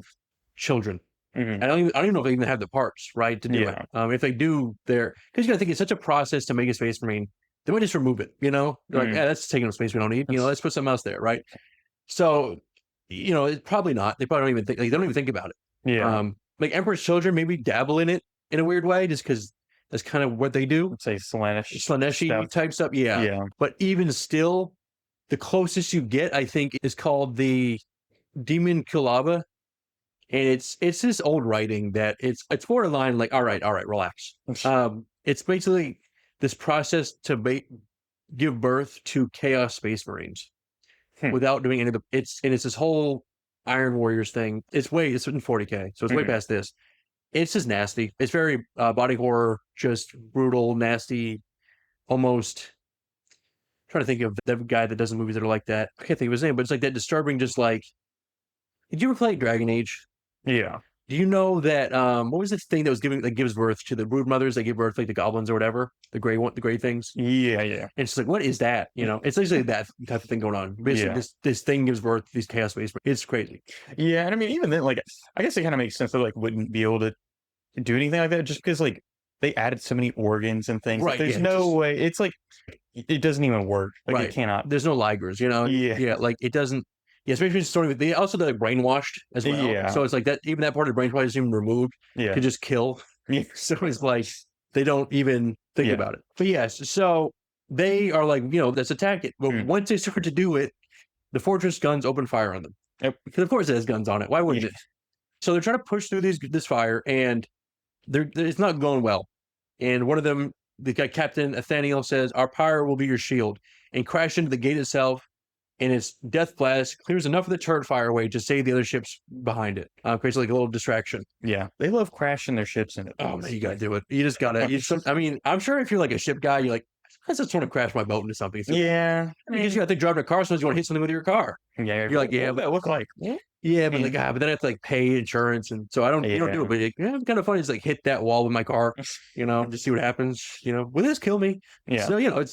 children. Mhm. I don't even know if they even have the parts, right, to do Yeah. it. If they do, because you gotta think it's such a process to make a Space Marine. They might just remove it, you know? They're like, Mhm. yeah, that's taking up space we don't need. You know, let's put something else there, right? So, you know, it's probably not. They probably don't even think. Like, they don't even think about it. Yeah. Like Emperor's Children maybe dabble in it in a weird way, just because that's kind of what they do. Let's say Slaanesh. Slaneshi stuff. type stuff, yeah. Yeah. But even still, the closest you get, I think, is called the Demon Kulaba. And it's this old writing that it's borderline like, all right, relax. It's basically this process to give birth to Chaos Space Marines without doing any of the. It's this whole Iron Warriors thing. It's in 40K, so it's way past this. It's just nasty. It's very body horror, just brutal, nasty, almost. I'm trying to think of the guy that does movies that are like that. I can't think of his name, but it's like that disturbing. Just like, did you ever play Dragon Age? Yeah. Do you know that what was this thing that gives birth to the brood mothers that give birth like the goblins or whatever, the gray things? Yeah. And she's like, what is that? It's actually that type of thing going on. Basically, this thing gives birth to these chaos space. It's crazy. Yeah, and I mean, even then, like, I guess it kind of makes sense that like wouldn't be able to do anything like that just because like they added so many organs and things. Right. There's no way. It's like it doesn't even work. Like it cannot. There's no ligers, Yeah. Like it doesn't. Yeah, especially the story. They also like brainwashed as well. Yeah. So it's like that. Even that part of the brain probably isn't even removed. Yeah. Could just kill. Yeah. So it's like they don't even think about it. But yes, so they are like, let's attack it. But once they start to do it, the fortress guns open fire on them. Yep. Because of course it has guns on it. Why wouldn't it? So they're trying to push through this fire, and it's not going well. And one of them, the guy Captain Athame, says, "Our pyre will be your shield," and crash into the gate itself. And its death blast clears enough of the turret fire away to save the other ships behind it. Creates like a little distraction. Yeah, they love crashing their ships in it. Oh man, you gotta do it. You just gotta. I mean, I'm sure if you're like a ship guy, you're like, I just want to crash my boat into something. So, yeah, because you got to drive a car, sometimes you want to hit something with your car. Yeah, you're like, yeah, what that look like? Yeah, but like, but then I have to like pay insurance, and so I don't. You don't do it, but it's kind of funny. It's like hit that wall with my car, just see what happens. Will this kill me? Yeah. So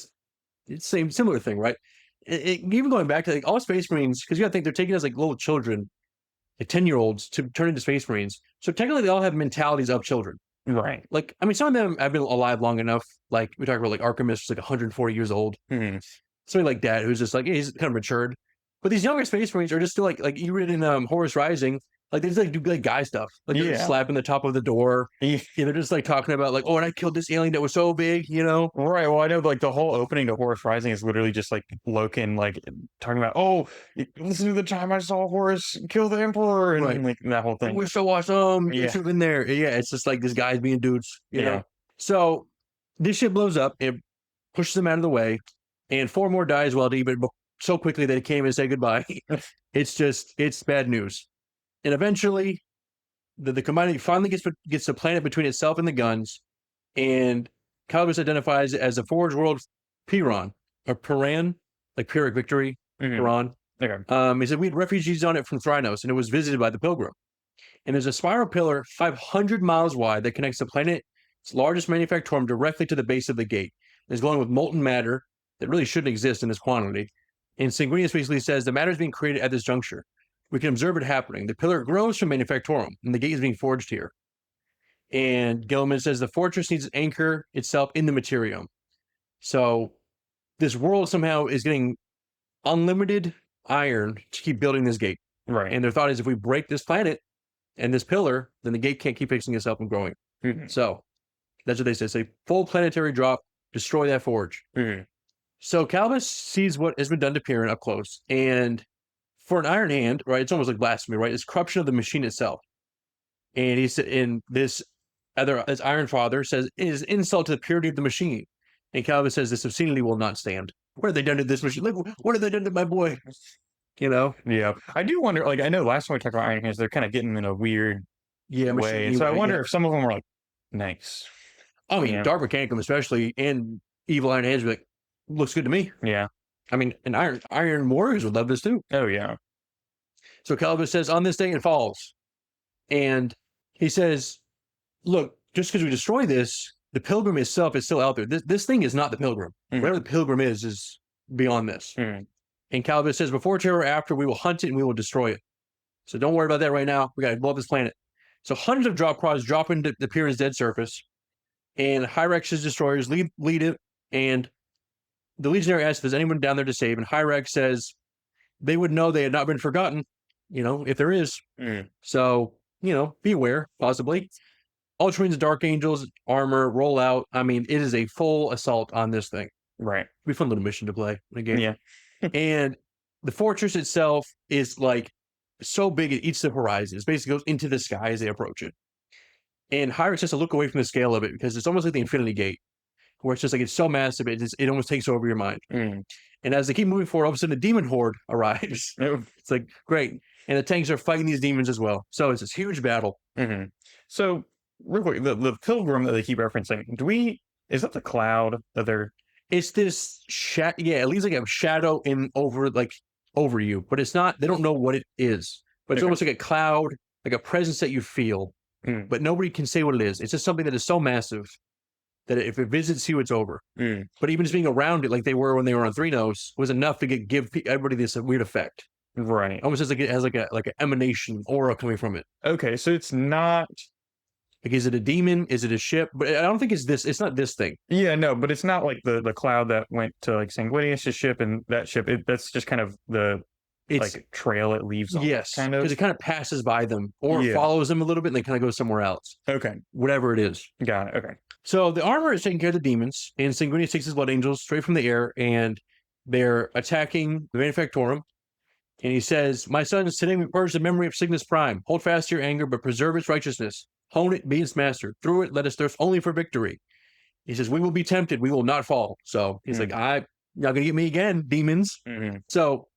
it's similar thing, right? Even going back to like all Space Marines, because you got to think they're taking as like little children, like 10-year-olds, to turn into Space Marines. So technically, they all have mentalities of children, right? Like, I mean, some of them have been alive long enough. Like we talk about, like Archimus, who's like 140 years old. Somebody like that, who's just like he's kind of matured. But these younger Space Marines are just still like you read in Horus Rising. Like they just like do like guy stuff, like they're slapping the top of the door. They're just like talking about like, oh, and I killed this alien that was so big, Right. Well, I know like the whole opening to Horus Rising is literally just like Loken like talking about, oh, listen to the time I saw Horus kill the Emperor and like that whole thing. We're so awesome. You should have been there. Yeah, it's just like this guy's being dudes. You know. So this ship blows up. It pushes them out of the way, and 4 more die as well. But so quickly that it came and say goodbye. It's bad news. And eventually, the commodity finally gets the planet between itself and the guns, and Calvus identifies it as a Forge World Piran, or Piran, like Pyrrhic victory, Piran. Okay. He said we had refugees on it from Thranos, and it was visited by the Pilgrim. And there's a spiral pillar 500 miles wide that connects the planet's largest manufactorum directly to the base of the gate. It's glowing with molten matter that really shouldn't exist in this quantity. And Sanguinius basically says the matter is being created at this juncture. We can observe it happening. The pillar grows from Manufactorum, and the gate is being forged here. And Guilliman says the fortress needs to anchor itself in the Imperium. So this world somehow is getting unlimited iron to keep building this gate. Right. And their thought is if we break this planet and this pillar, then the gate can't keep fixing itself and growing. So that's what they say. Say full planetary drop, destroy that forge. So Calvus sees what has been done to Piran up close, and for an Iron Hand, right, it's almost like blasphemy, right? It's corruption of the machine itself. And he said, in this Iron Father says, it is insult to the purity of the machine. And Calvus says, this obscenity will not stand. What have they done to this machine? Like, what have they done to my boy? Yeah. I do wonder, like, I know last time we talked about Iron Hands, they're kind of getting in a weird way. And so I wonder if some of them are like, nice. I mean, Dark Mechanicum especially, and Evil Iron Hands, like, looks good to me. Yeah. I mean, and Iron Warriors would love this too. Oh, yeah. So Calvus says, on this day it falls. And he says, look, just because we destroy this, the Pilgrim itself is still out there. This thing is not the Pilgrim. Whatever the Pilgrim is beyond this. And Calvus says, before Terra or after, we will hunt it and we will destroy it. So don't worry about that right now. We got to blow up this planet. So hundreds of drop pods drop into the Piran's dead surface. And Hyrex's destroyers lead it. And the Legionary asks if there's anyone down there to save, and Hyrex says they would know they had not been forgotten, if there is. So, be aware, possibly. Ultramarines, Dark Angels, armor, roll out. I mean, it is a full assault on this thing. Right. It'd be a fun little mission to play in a game. Yeah. And the fortress itself is like so big it eats the horizon. It basically goes into the sky as they approach it. And Hyrex has to look away from the scale of it because it's almost like the Infinity Gate, where it's just like it's so massive, it almost takes over your mind. And as they keep moving forward, all of a sudden a demon horde arrives. It's like, great. And the tanks are fighting these demons as well. So it's this huge battle. So, real quick, the Pilgrim that they keep referencing, is that the cloud that they're... It's this, it leaves like a shadow over you, but it's not, they don't know what it is. But it's almost like a cloud like a presence that you feel, but nobody can say what it is. It's just something that is so massive that if it visits you, it's over. But even just being around it, like they were when they were on Thranos, was enough to give everybody this weird effect. Right. Almost as like it has like an emanation aura coming from it. Okay, so it's not. Like, is it a demon? Is it a ship? But I don't think it's this. It's not this thing. Yeah, no, but it's not like the cloud that went to like Sanguinius' ship and that ship. That's just kind of the like trail it leaves on. Yes, kind of, because it kind of passes by them or follows them a little bit, and they kind of go somewhere else. Okay, whatever it is. Got it. Okay. So the armor is taking care of the demons, and Sanguinius takes his blood angels straight from the air, and they're attacking the Manufactorum. And he says, "My sons, today we purge the memory of Cygnus Prime. Hold fast to your anger, but preserve its righteousness. Hone it, be its master. Through it, let us thirst only for victory." He says, "We will be tempted, we will not fall." So he's like, "I'm not going to get me again, demons." So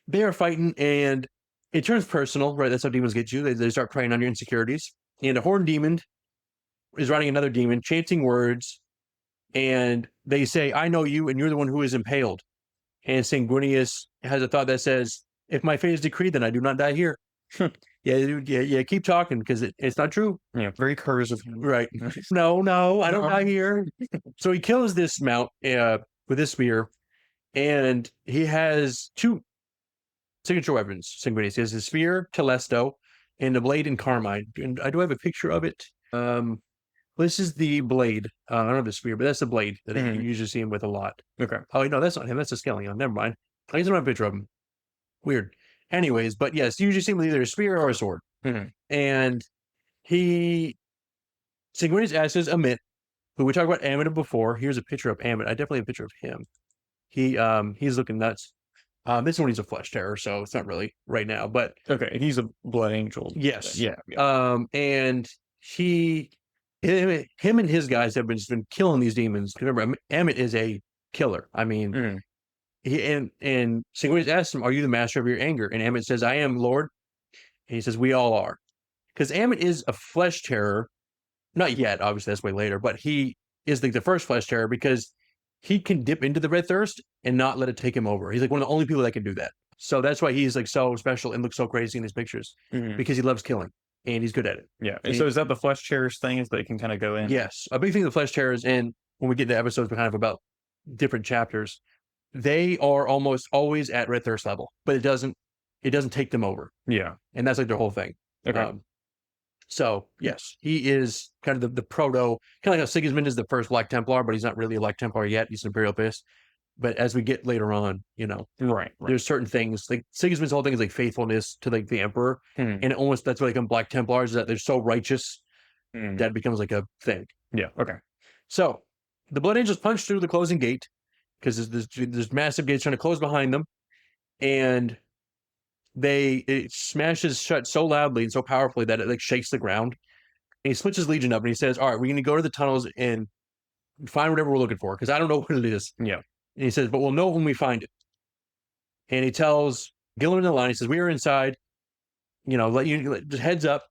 they are fighting, and it turns personal, right? That's how demons get you. They start preying on your insecurities. And a horned demon is riding another demon, chanting words, and they say, "I know you, and you're the one who is impaled." And Sanguinius has a thought that says, "If my fate is decreed, then I do not die here." Yeah, keep talking, because it's not true. Yeah, very cursive. Right. No, I don't die here. So he kills this mount with his spear, and he has two signature weapons, Sanguinius. He has his spear, Telesto, and the blade in Carmine. And I do have a picture of it. This is the blade. I don't have the spear, but that's the blade that you usually see him with a lot. Okay. Oh, no, that's not him. That's a Skeleton. Never mind. I just don't have a picture of him. Weird. Anyways, but yes, you usually see him with either a spear or a sword. And Sanguinius asks Amit, who we talked about Amit before. Here's a picture of Amit. I definitely have a picture of him. He's looking nuts. This one he's a flesh terror, so it's not really right now. But okay, he's a blood angel. Yes. Yeah. And him and his guys have been killing these demons. Remember, Amit is a killer. I mean, and Sanguinius asks him, "Are you the master of your anger?" And Amit says, "I am, Lord." And he says, "We all are." Because Amit is a flesh terror. Not yet, obviously, that's way later. But he is like the first flesh terror because he can dip into the red thirst and not let it take him over. He's like one of the only people that can do that. So that's why he's like so special and looks so crazy in these pictures, because he loves killing and he's good at it. Yeah. And so is that the flesh terrors thing, is that they can kind of go in? Yes. A big thing of the flesh terrors, and when we get to episodes kind of about different chapters, they are almost always at red thirst level, but it doesn't take them over. Yeah. And that's like their whole thing. Okay. So yes, he is kind of the proto, kind of like how Sigismund is the first Black Templar, but he's not really a Black Templar yet. He's an Imperial Fist. But as we get later on, right. There's certain things like Sigismund's whole thing is like faithfulness to like the Emperor, and almost that's why they become Black Templars, is that they're so righteous that becomes like a thing. Yeah. Okay. So the Blood Angels punch through the closing gate because there's massive gates trying to close behind them, and it smashes shut so loudly and so powerfully that it like shakes the ground. And he splits his legion up and he says, "All right, we're going to go to the tunnels and find whatever we're looking for, because I don't know what it is." Yeah. And he says, "But we'll know when we find it." And he tells Guilliman and the Lion, he says, "We are inside, just heads up."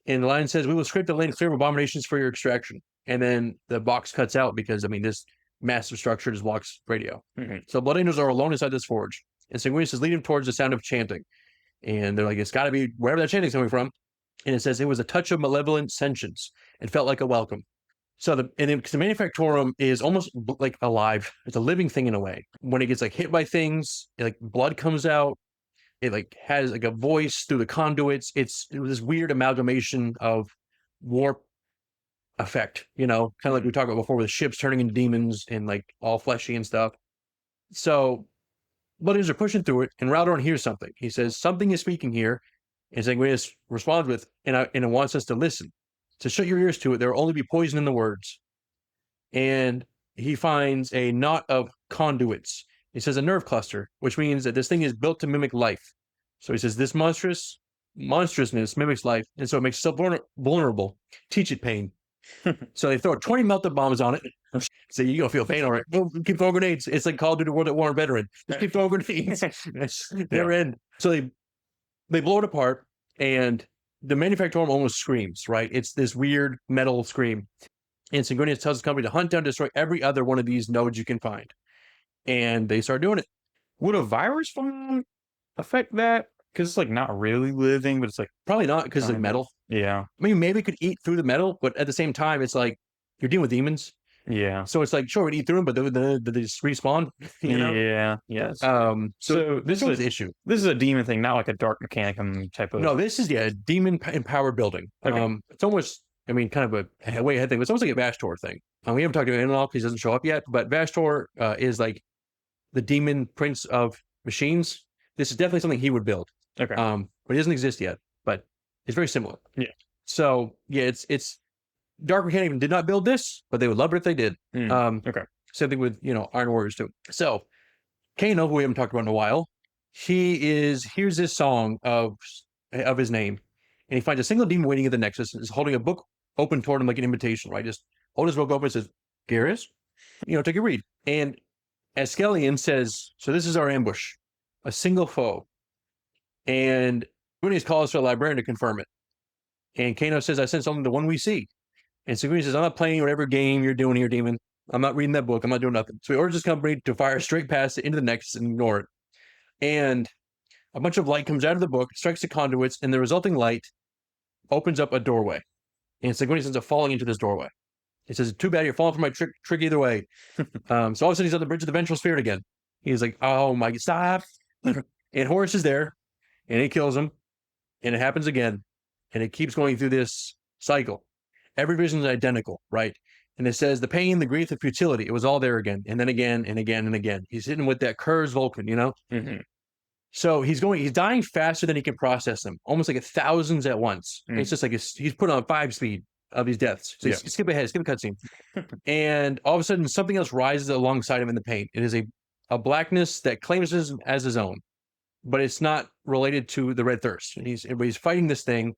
And the Lion says, "We will scrape the land clear of abominations for your extraction." And then the box cuts out because, this massive structure just blocks radio. So Blood Angels are alone inside this forge. And Sanguinius is leading towards the sound of chanting. And they're like, "It's got to be wherever that chanting's coming from." And it says, "It was a touch of malevolent sentience. It felt like a welcome." So the Manufactorum is almost like alive. It's a living thing in a way. When it gets like hit by things, like blood comes out. It like has like a voice through the conduits. It was this weird amalgamation of warp effect, kind of like we talked about before with ships turning into demons and like all fleshy and stuff. So Blooders are pushing through it, and Raldorn hears something. He says, "Something is speaking here." And Sanguinius responds with, and it wants us to listen. To shut your ears to it, there will only be poison in the words. And he finds a knot of conduits. He says a nerve cluster, which means that this thing is built to mimic life. So he says this monstrousness mimics life, and so it makes itself vulnerable. Teach it pain. So they throw 20 melted bombs on it. So you're going to feel pain, all right. Well, keep throwing grenades. It's like Call of Duty World at War veteran. Just keep throwing grenades. They're in. So they blow it apart, and the Manufactorum almost screams, right? It's this weird metal scream. And Sanguinius tells his company to hunt down, destroy every other one of these nodes you can find. And they start doing it. Would a virus bomb affect that? because it's like not really living, but it's like Probably not because it's like kinda. metal. Yeah, I mean, maybe it could eat through the metal, but at the same time, it's like you're dealing with demons. yeah, So it's like, sure, we'd eat through them, but they just respawn, you know? yeah, yes. So This that's always is the issue. this is a demon thing, not like a dark mechanicum type of. No, this is, yeah, demon empowered building. Okay. It's almost, I mean, kind of a way ahead thing. It's almost like a Vastor thing. We haven't talked about him at all because he doesn't show up yet, but Vastor is like the demon prince of machines. This is definitely something he would build. Okay. But it doesn't exist yet, but it's very similar. Yeah. So yeah, it's Dark Mechanic did not build this, but they would love it if they did. Okay. Same thing with, Iron Warriors too. So Kano, who we haven't talked about in a while, here's this song of his name, and he finds a single demon waiting at the Nexus and is holding a book open toward him like an invitation, right? Just hold his book open and says, Garrus, take a read. And Askellion says, so this is our ambush, a single foe. And Sanguinius calls for a librarian to confirm it. And Kano says, I sent something to one we see. And Sanguinius says, I'm not playing whatever game you're doing here, demon. I'm not reading that book. I'm not doing nothing. So he orders his company to fire straight past it into the Nexus and ignore it. And a bunch of light comes out of the book, strikes the conduits, and the resulting light opens up a doorway. And Sanguinius ends up falling into this doorway. He says, too bad you're falling for my trick either way. So all of a sudden he's on the bridge of the Vengeful Spirit again. He's like, oh my, stop. And Horus is there, and he kills him, and it happens again. And it keeps going through this cycle. Every vision is identical, right? And it says the pain, the grief, the futility. It was all there again, and then again, and again, and again. He's hitting with that cursed Vulcan, Mm-hmm. So he's dying faster than he can process them, almost like thousands at once. It's just like he's put on 5 speed of these deaths. So skip ahead, skip a cutscene. And all of a sudden, something else rises alongside him in the paint. It is a blackness that claims him as his own, but it's not related to the Red Thirst. And he's fighting this thing.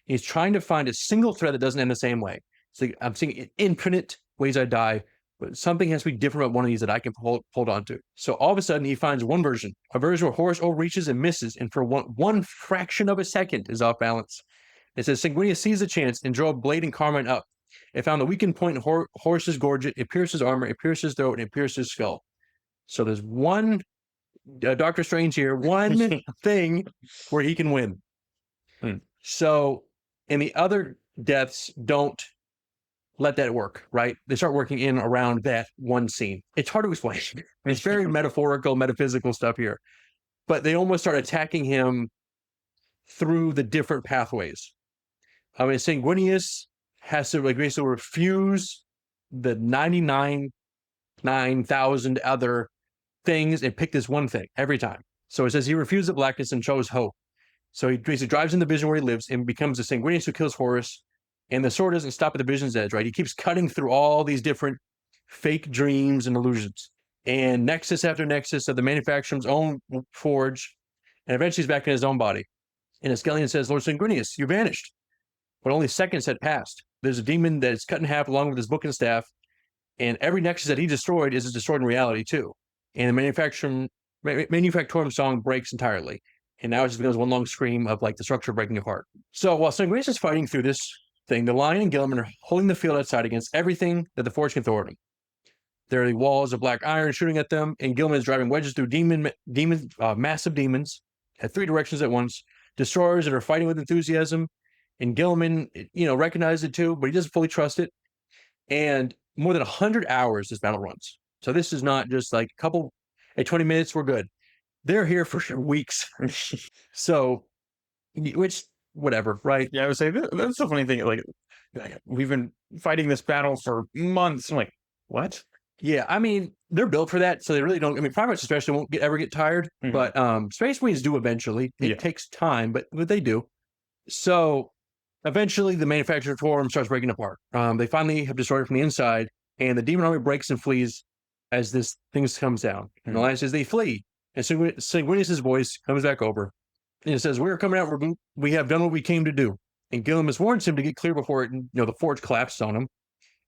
He's trying to find a single thread that doesn't end the same way. So I'm seeing infinite ways I die, but something has to be different about one of these that I can hold on to. So all of a sudden, he finds one version, a version where Horus overreaches and misses, and for one fraction of a second is off balance. It says, Sanguinius sees a chance and drew a blade and Carmine up. It found the weakened point in Horus's gorget. It pierced his armor, it pierced his throat, and it pierced his skull. So there's one Doctor Strange here, one thing where he can win. So, and the other deaths don't let that work, right? They start working in around that one scene. It's hard to explain. It's very metaphorical, metaphysical stuff here. But they almost start attacking him through the different pathways. I mean, Sanguinius has to basically refuse the 99,000 other things and pick this one thing every time. So it says he refused the blackness and chose hope. So he basically drives in the vision where he lives and becomes a Sanguinius who kills Horus. And the sword doesn't stop at the vision's edge, right? He keeps cutting through all these different fake dreams and illusions. And nexus after nexus of the manufacturer's own forge. And eventually he's back in his own body. And Askellion says, Lord Sanguinius, you vanished. But only seconds had passed. There's a demon that is cut in half along with his book and staff. And every nexus that he destroyed is destroyed in reality too. And the manufactorum song breaks entirely. And now it just becomes one long scream of like the structure breaking apart. So while Sanguinius is fighting through this thing, the Lion and Guilliman are holding the field outside against everything that the Forge can throw at them. There are the walls of black iron shooting at them, and Guilliman is driving wedges through massive demons at 3 directions at once. Destroyers that are fighting with enthusiasm, and Guilliman, recognizes it too, but he doesn't fully trust it. And more than 100 hours this battle runs. So this is not just like a couple, 20 minutes, we're good. They're here for weeks. So, which, whatever, right? Yeah, I would say that's the funny thing. Like, we've been fighting this battle for months. I'm like, what? Yeah, I mean, they're built for that, so they really don't. I mean, primates especially won't ever get tired, but Space Marines do eventually. It takes time, but they do. So eventually, the manufactured forum starts breaking apart. They finally have destroyed it from the inside, and the demon army breaks and flees as this thing comes down. And the Lion says they flee, and Sanguinius' voice comes back over, and it says, "We are coming out. We have done what we came to do." And Guilliman warns him to get clear before the forge collapses on him. And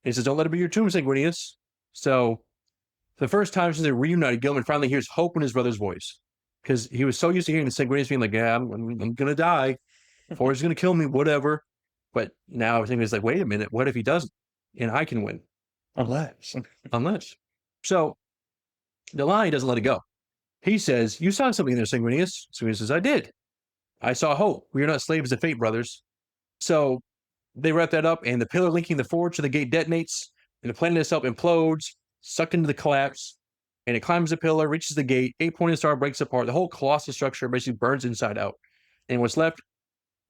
he says, "Don't let it be your tomb, Sanguinius." So, for the first time since they reunited, Guilliman finally hears hope in his brother's voice, because he was so used to hearing the Sanguinius being like, "Yeah, I'm gonna die. Forge is gonna kill me, whatever." But now Sanguinius is like, "Wait a minute, what if he doesn't? And I can win, unless." So, the Lion doesn't let it go. He says, "You saw something there, Sanguinius." Sanguinius says, "I did." I saw hope. We are not slaves of fate, brothers. So they wrap that up, and the pillar linking the forge to the gate detonates, and the planet itself implodes, sucked into the collapse, and it climbs the pillar, reaches the gate, 8-pointed star breaks apart. The whole colossal structure basically burns inside out. And what's left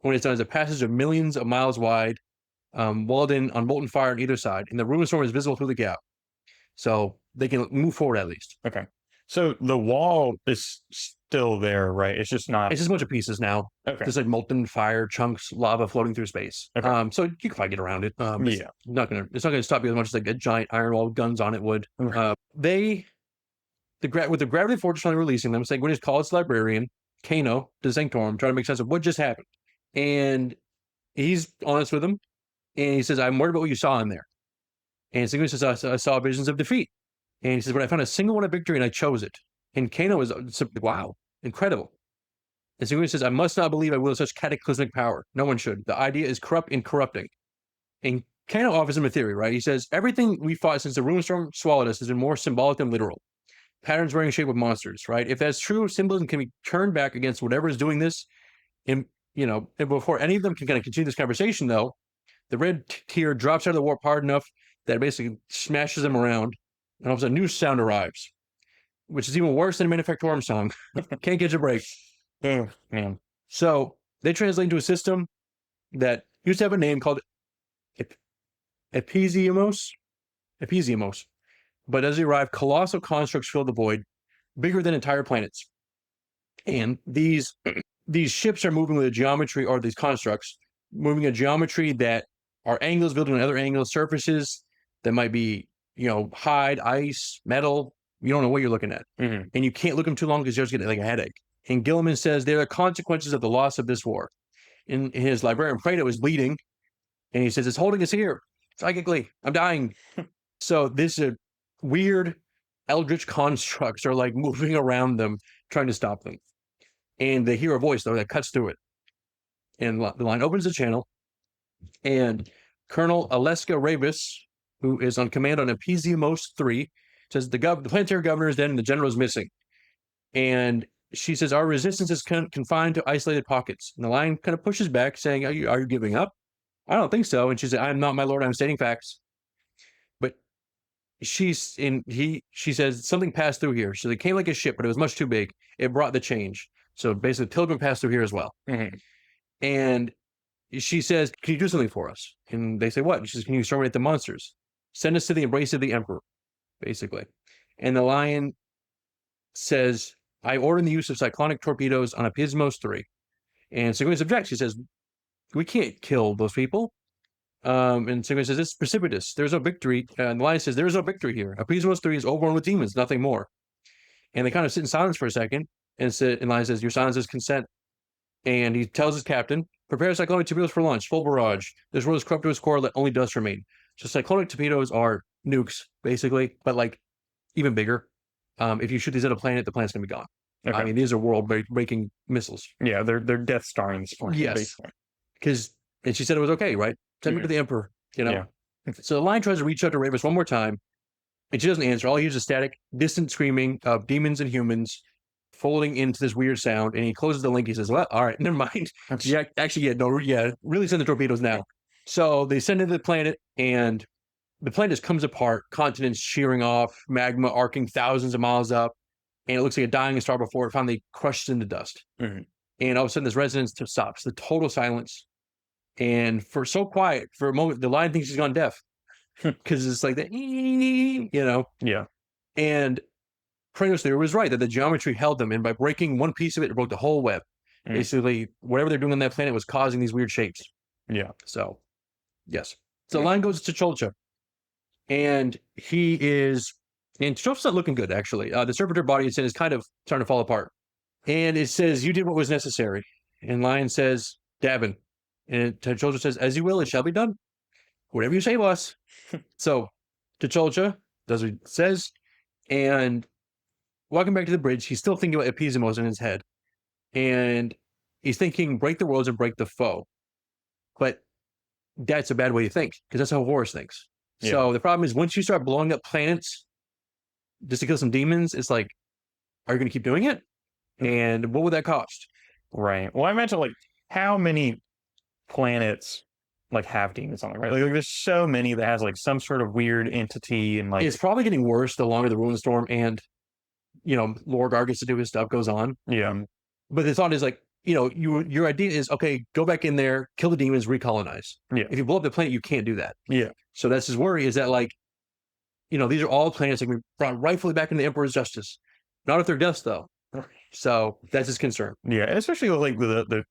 when it's done is a passage of millions of miles wide, walled in on molten fire on either side, and the Ruinstorm is visible through the gap. So they can move forward at least. Okay. So the wall is still there, right? It's just not. It's just a bunch of pieces now. Okay. Just like molten fire chunks, lava floating through space. Okay. So you can probably get around it. Yeah. It's not gonna stop you as much as like a giant iron wall with guns on it would. Okay. With the gravity fortress finally releasing them, Sanguinius calls the librarian, Kano, to Sanctorum, trying to make sense of what just happened. And he's honest with him. And he says, I'm worried about what you saw in there. And Sanguinius says, I saw visions of defeat. And he says, but I found a single one of victory and I chose it. And Kano is, wow, incredible. And Sanguinius says, I must not believe I wield such cataclysmic power. No one should. The idea is corrupt and corrupting. And Kano offers him a theory, right? He says, everything we fought since the Ruinstorm swallowed us has been more symbolic than literal. Patterns wearing shape of monsters, right? If that's true, symbolism can be turned back against whatever is doing this. And, and before any of them can kind of continue this conversation, though, the red tear drops out of the warp hard enough that it basically smashes them around. And all of a sudden, a new sound arrives, which is even worse than a Manufactorum song. Can't catch a break. Oh, man. So they translate into a system that used to have a name called Epimos. But as they arrive, colossal constructs fill the void, bigger than entire planets. And these ships are moving with a geometry, or these constructs, moving a geometry that are angles building on other angles, surfaces that might be, hide, ice, metal. You don't know what you're looking at. Mm-hmm. And you can't look them too long because you're just getting like a headache. And Guilliman says there are consequences of the loss of this war. In his librarian, Prado is bleeding, and he says, it's holding us here. Psychically, I'm dying. So this is a weird eldritch constructs are like moving around them, trying to stop them. And they hear a voice, though, that cuts through it. And the line opens the channel, and Colonel Aleska Ravis, who is on command on Epimos 3, says the planetary governor is dead and the general is missing. And she says, our resistance is confined to isolated pockets. And the line kind of pushes back, saying, are you giving up? I don't think so. And she said, I'm not, my lord, I'm stating facts. But she says, something passed through here. So it came like a ship, but it was much too big. It brought the change. So basically, Pilgrim passed through here as well. Mm-hmm. And she says, can you do something for us? And they say, what? And she says, can you exterminate the monsters? Send us to the embrace of the Emperor, basically. And the lion says, I order the use of cyclonic torpedoes on Epimos 3. And Sanguinius objects. He says, we can't kill those people. And Sanguinius says, it's precipitous. There's no victory. And the lion says, there is no victory here. Epimos 3 is overrun with demons, nothing more. And they kind of sit in silence for a second. And lion says, your silence is consent. And he tells his captain, prepare cyclonic torpedoes for launch, full barrage. This world is corrupt to its core, let only dust remain. So cyclonic torpedoes are nukes, basically, but like even bigger. If you shoot these at a planet, the planet's going to be gone. Okay. I mean, these are world-breaking missiles. Yeah, they're Death Star in this point. Yes. And she said it was okay, right? Send me to the Emperor, Yeah. So the line tries to reach out to Ravis one more time, and she doesn't answer. All he hears is static, distant screaming of demons and humans folding into this weird sound, and he closes the link. He says, well, all right, never mind. Really send the torpedoes now. So they send it to the planet, and the planet just comes apart, continents shearing off, magma arcing thousands of miles up, and it looks like a dying star before it finally crushes into dust. Mm-hmm. And all of a sudden, this resonance stops, the total silence. And for so quiet, for a moment, the lion thinks he's gone deaf because it's like that, Yeah. And Thranos theory was right that the geometry held them, and by breaking one piece of it, it broke the whole web. Basically, whatever they're doing on that planet was causing these weird shapes. Yeah. So, yes. So the line goes to Cholcha, and Cholcha's not looking good, actually. The servitor body it's in is kind of starting to fall apart. And it says, you did what was necessary. And Lion says, Davin. And Cholcha says, as you will, it shall be done. Whatever you say, boss. So, Cholcha does what he says, and walking back to the bridge, he's still thinking about Epimos in his head. And he's thinking, break the worlds and break the foe. But that's a bad way to think, because that's how Horus thinks. Yeah. So the problem is, once you start blowing up planets just to kill some demons, it's like, are you going to keep doing it? And what would that cost? Right. Well, I imagine like how many planets like have demons on it, right? Like there's so many that has like some sort of weird entity and like It's probably getting worse the longer the Ruinstorm and Lorgar gets to do his stuff goes on. yeah. But the thought is like, your idea is okay, go back in there, kill the demons, recolonize. Yeah. If you blow up the planet, you can't do that. Yeah. So that's his worry is that like, these are all planets that can be brought rightfully back into the Emperor's justice. Not if they're dust though. So that's his concern. Yeah, and especially with, like the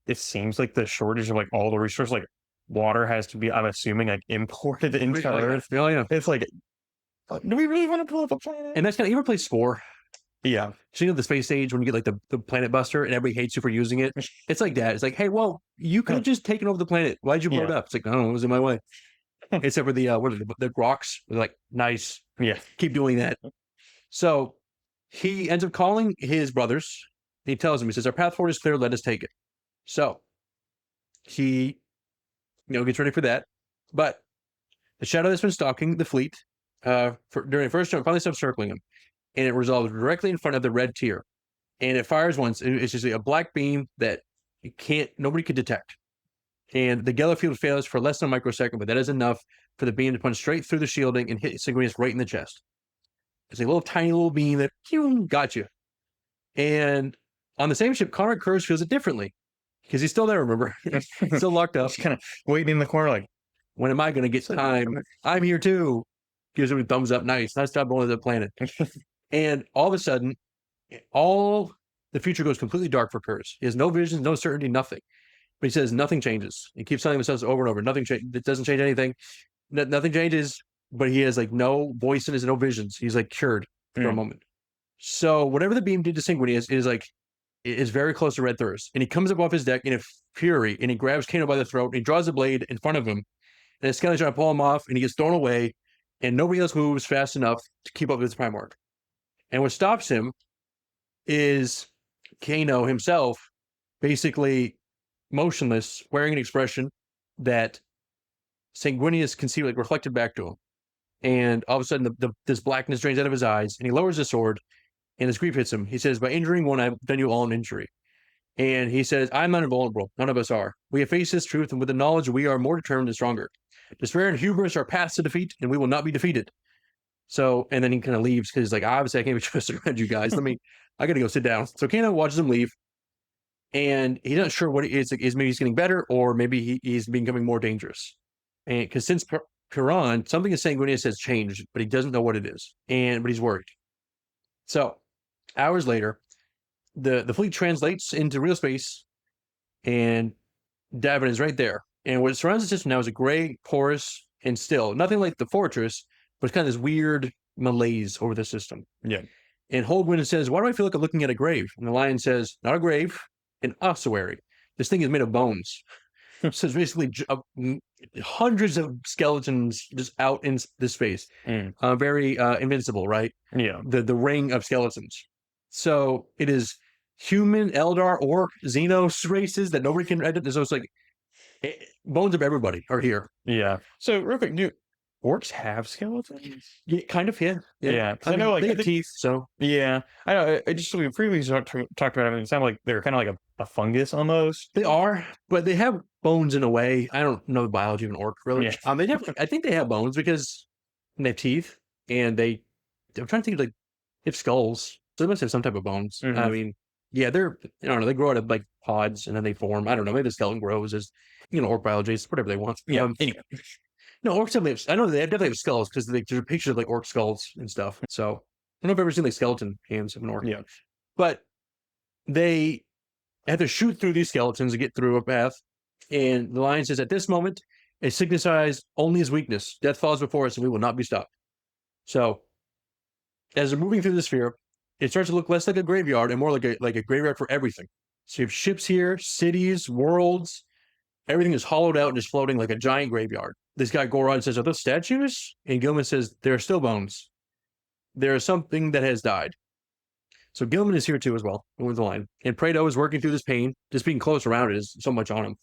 it seems like the shortage of like all the resources, like water has to be, I'm assuming, like imported into Earth. Oh yeah. It's like, do we really want to blow up a planet? And that's kind of, you ever play Spore? Yeah. So the space age when you get like the planet buster and everybody hates you for using it. It's like that. It's like, hey, well, you could have just taken over the planet. Why'd you blow it up? It's like, I don't know, it was in my way. Except for the what are the rocks? They're like, nice. Yeah. Keep doing that. So he ends up calling his brothers. He tells them, he says, our path forward is clear, let us take it. So he gets ready for that. But the shadow that's been stalking the fleet during the first jump finally stops circling him. And it resolves directly in front of the red tier. And it fires once. It's just a black beam that nobody could detect. And the Geller field fails for less than a microsecond, but that is enough for the beam to punch straight through the shielding and hit Sanguinius right in the chest. It's a little tiny little beam that got you. And on the same ship, Conrad Kurz feels it differently because he's still there, remember? He's still locked up. He's kind of waiting in the corner like, when am I going to get time? I'm here too. Gives him a thumbs up. Nice job going to the planet. And all of a sudden, all the future goes completely dark for Kurz. He has no vision, no certainty, nothing. But he says nothing changes. He keeps telling himself over and over, nothing changes. It doesn't change anything. Nothing changes, but he has like no voice in his, no visions. He's like cured for a moment. So whatever the beam did to Sanguinius is very close to Red Thirst. And he comes up off his deck in a fury and he grabs Kano by the throat and he draws the blade in front of him. And Skelly's trying to pull him off and he gets thrown away and nobody else moves fast enough to keep up with his Primarch. And what stops him is Kano himself, basically motionless, wearing an expression that Sanguinius can see like reflected back to him. And all of a sudden, this blackness drains out of his eyes, and he lowers his sword, and his grief hits him. He says, by injuring one, I've done you all an injury. And he says, I'm not invulnerable. None of us are. We have faced this truth, and with the knowledge, we are more determined and stronger. Despair and hubris are paths to defeat, and we will not be defeated. So, and then he kind of leaves because he's like, obviously, I can't be trusted around you guys. I got to go sit down. So Kano watches him leave, and he's not sure what it is. Like, maybe he's getting better, or maybe he's becoming more dangerous. And because since Piran, something in Sanguinius has changed, but he doesn't know what it is, but he's worried. So, hours later, the fleet translates into real space, and Davin is right there. And what surrounds the system now is a gray, porous, and still. Nothing like the fortress, but it's kind of this weird malaise over the system. Yeah. And Holdwind says, why do I feel like I'm looking at a grave? And the lion says, not a grave, an ossuary. This thing is made of bones. So it's basically hundreds of skeletons just out in this space. Very invincible, right? Yeah. The ring of skeletons. So it is human, Eldar, Orc, Xenos races that nobody can edit. So it's like bones of everybody are here. Yeah. So real quick, do orcs have skeletons? Yeah, kind of. Yeah. Yeah. I know, like they have teeth. So yeah, I know. I just we previously talked about it. It sounded like they're kind of like a fungus almost. they are, but they have bones in a way. I don't know the biology of an orc really. Yeah. I think they have bones because they have teeth, and I'm trying to think of, like, they have skulls, so they must have some type of bones. Mhm. I mean, yeah, I don't know. They grow out of like pods, and then they form. I don't know. Maybe the skeleton grows as orc biology, it's whatever they want. Yeah. Anyway. No, orcs definitely I know they definitely have skulls because there's pictures of like orc skulls and stuff. So I don't know if I've ever seen like skeleton hands of an orc. Yeah. But they have to shoot through these skeletons to get through a path. And the lion says, at this moment, it signifies only his weakness. Death falls before us, and we will not be stopped. So as they're moving through the sphere, it starts to look less like a graveyard and more like a graveyard for everything. So you have ships here, cities, worlds. Everything is hollowed out and just floating like a giant graveyard. This guy Goron says, are those statues? And Guilliman says, they're still bones. There is something that has died. So Guilliman is here too as well, with the line. And Prado is working through this pain. Just being close around it is so much on him.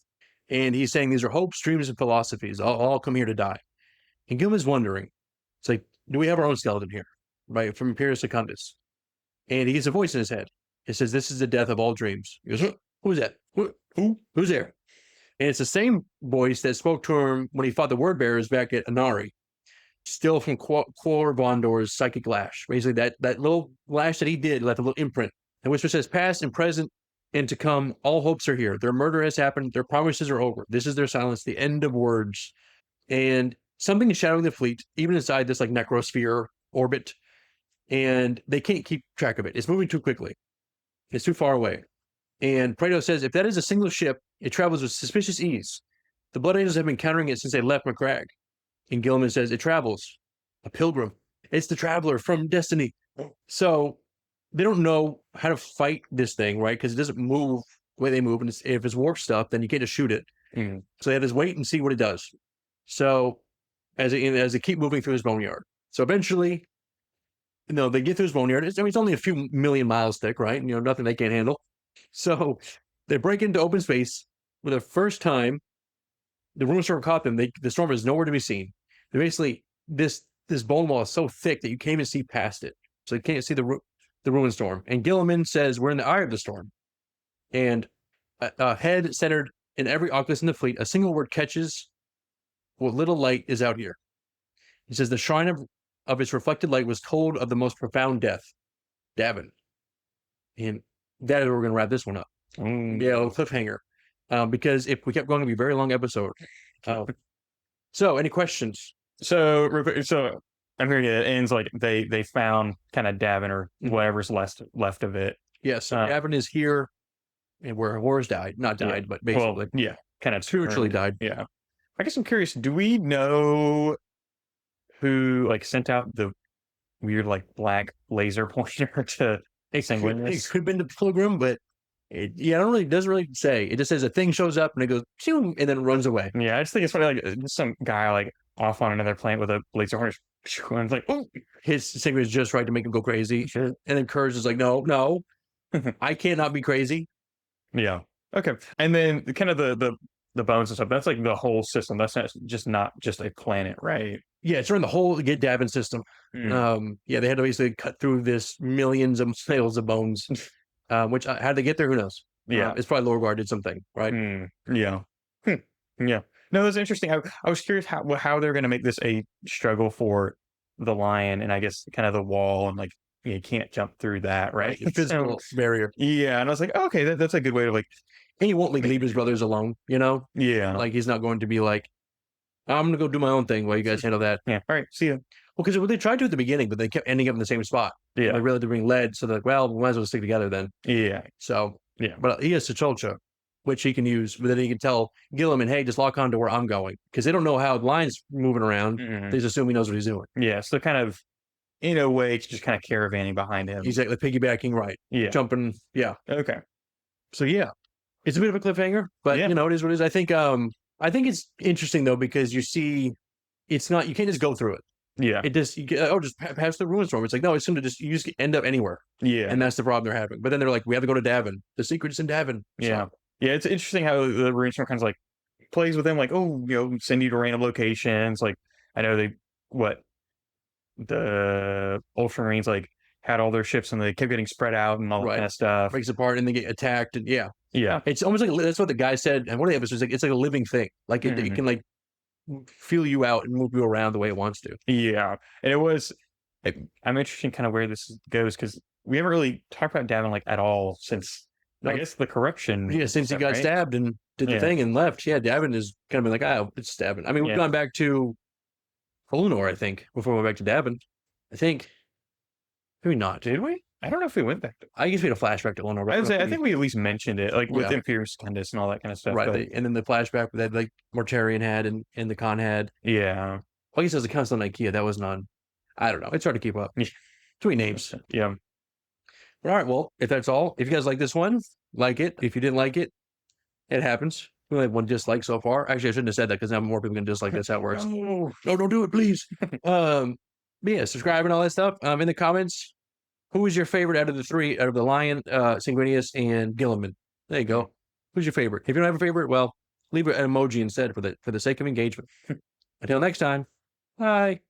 And he's saying these are hopes, dreams, and philosophies. All come here to die. And Guilliman's wondering, it's like, do we have our own skeleton here? Right, from Imperium Secundus. And he gets a voice in his head. It says, this is the death of all dreams. He goes, Who's that? Who's there? And it's the same voice that spoke to him when he fought the Word Bearers back at Anari. Still from Cor Bondor's psychic lash. Basically, that little lash that he did left a little imprint. And Whisper says, past and present and to come, all hopes are here. Their murder has happened. Their promises are over. This is their silence, the end of words. And something is shadowing the fleet, even inside this like necrosphere orbit. And they can't keep track of it. It's moving too quickly. It's too far away. And Praeto says, if that is a single ship, it travels with suspicious ease. The Blood Angels have been countering it since they left McCrag. And Guilliman says, it travels. A pilgrim. It's the traveler from Destiny. So they don't know how to fight this thing, right? Because it doesn't move the way they move. And if it's warp stuff, then you can't just shoot it. Mm. So they have to wait and see what it does. So as they keep moving through this boneyard. So eventually, they get through this boneyard. It's only a few million miles thick, right? Nothing they can't handle. So they break into open space for the first time. The Ruinstorm caught them. The storm is nowhere to be seen. They basically, this bone wall is so thick that you can't even see past it. So you can't see the Ruinstorm. And Guilliman says, we're in the eye of the storm. And a head centered in every Oculus in the fleet, a single word catches what little light is out here. He says, the shrine of its reflected light was told of the most profound death, Davin. And that is where we're going to wrap this one up. Yeah, a cliffhanger. Because if we kept going, it'd be a very long episode. So, any questions? So I'm hearing it ends like they found kind of Davin or whatever's left of it. Yes, Davin is here, and where Horus died. Not died, but basically. Well, kind of spiritually died. Yeah. I guess I'm curious, do we know who sent out the weird black laser pointer to Sanguinius? It could have been the Pilgrim, but it doesn't really say. It just says a thing shows up and it goes and then runs away. Yeah, I just think it's funny, some guy off on another planet with a laser horn, and it's like, oh, his signal is just right to make him go crazy. Sure. And then Kurz is like, no, I cannot be crazy. Yeah. Okay. And then kind of the bones and stuff. That's the whole system. That's not just a planet, right? Yeah, it's around the whole Get Davin system. Mm. They had to basically cut through this millions of snails of bones. Which how did they get there? Who knows? Yeah, it's probably Lorgar did something, right? Yeah, yeah. No, that's interesting. I was curious how they're going to make this a struggle for the lion, and I guess kind of the wall, and you can't jump through that, right? The physical barrier. Yeah, and I was like, okay, that's a good way to and he won't leave his brothers alone, Yeah, he's not going to be like, I'm gonna go do my own thing while you guys handle that. Yeah, all right, see ya. Well, because they tried to at the beginning, but they kept ending up in the same spot. Yeah, they really had to bring lead, so they're like, well, we might as well stick together then. Yeah. So yeah, but he has Sacholcha, which he can use, but then he can tell Guilliman, hey, just lock on to where I'm going, because they don't know how the line's moving around. Mm-hmm. They just assume he knows what he's doing. Yeah, so kind of in a way, it's just kind of caravanning behind him. He's piggybacking, right? Yeah, jumping. Yeah. Okay. So yeah, it's a bit of a cliffhanger, but it is what it is. I think it's interesting though, because you see, it's not, you can't just go through it. Yeah. It just, just pass the Ruinstorm. It's like, no, it's going to you just end up anywhere. Yeah. And that's the problem they're having. But then they're like, we have to go to Davin. The secret is in Davin. Yeah. Yeah. It's interesting how the Ruinstorm kind of plays with them, send you to random locations. I know the Ultramarines had all their ships and they kept getting spread out and all that kind of stuff. Breaks apart and they get attacked. And yeah. It's almost that's what the guy said. And one of the episodes, it's like a living thing. It can feel you out and move you around the way it wants to. Yeah. And it was, I'm interested in kind of where this goes, because we haven't really talked about Davin at all since, I guess, the corruption. Yeah, since he got stabbed and did the thing and left. Yeah, Davin is kind of been it's Davin. I mean, we've gone back to Holunor, I think, before we went back to Davin. I think. Maybe not. Did we? I don't know if we went back. I guess we had a flashback to Holunor. I think we at least mentioned it, with Imperium Secundus and all that kind of stuff. Right. And then the flashback that Mortarion had and the Khan had. Yeah. Well, I guess it was the Council on Ikea. That was none. I don't know. It's hard to keep up. Too many names. Yeah. All right. Well, if that's all, if you guys like this one, like it. If you didn't like it, it happens. We only have one dislike so far. Actually, I shouldn't have said that, because now more people can dislike this. How it works. No, don't do it, please. But yeah, subscribe and all that stuff. In the comments, who is your favorite out of the Lion, Sanguinius, and Guilliman? There you go. Who's your favorite? If you don't have a favorite, well, leave an emoji instead for the sake of engagement. Until next time, bye.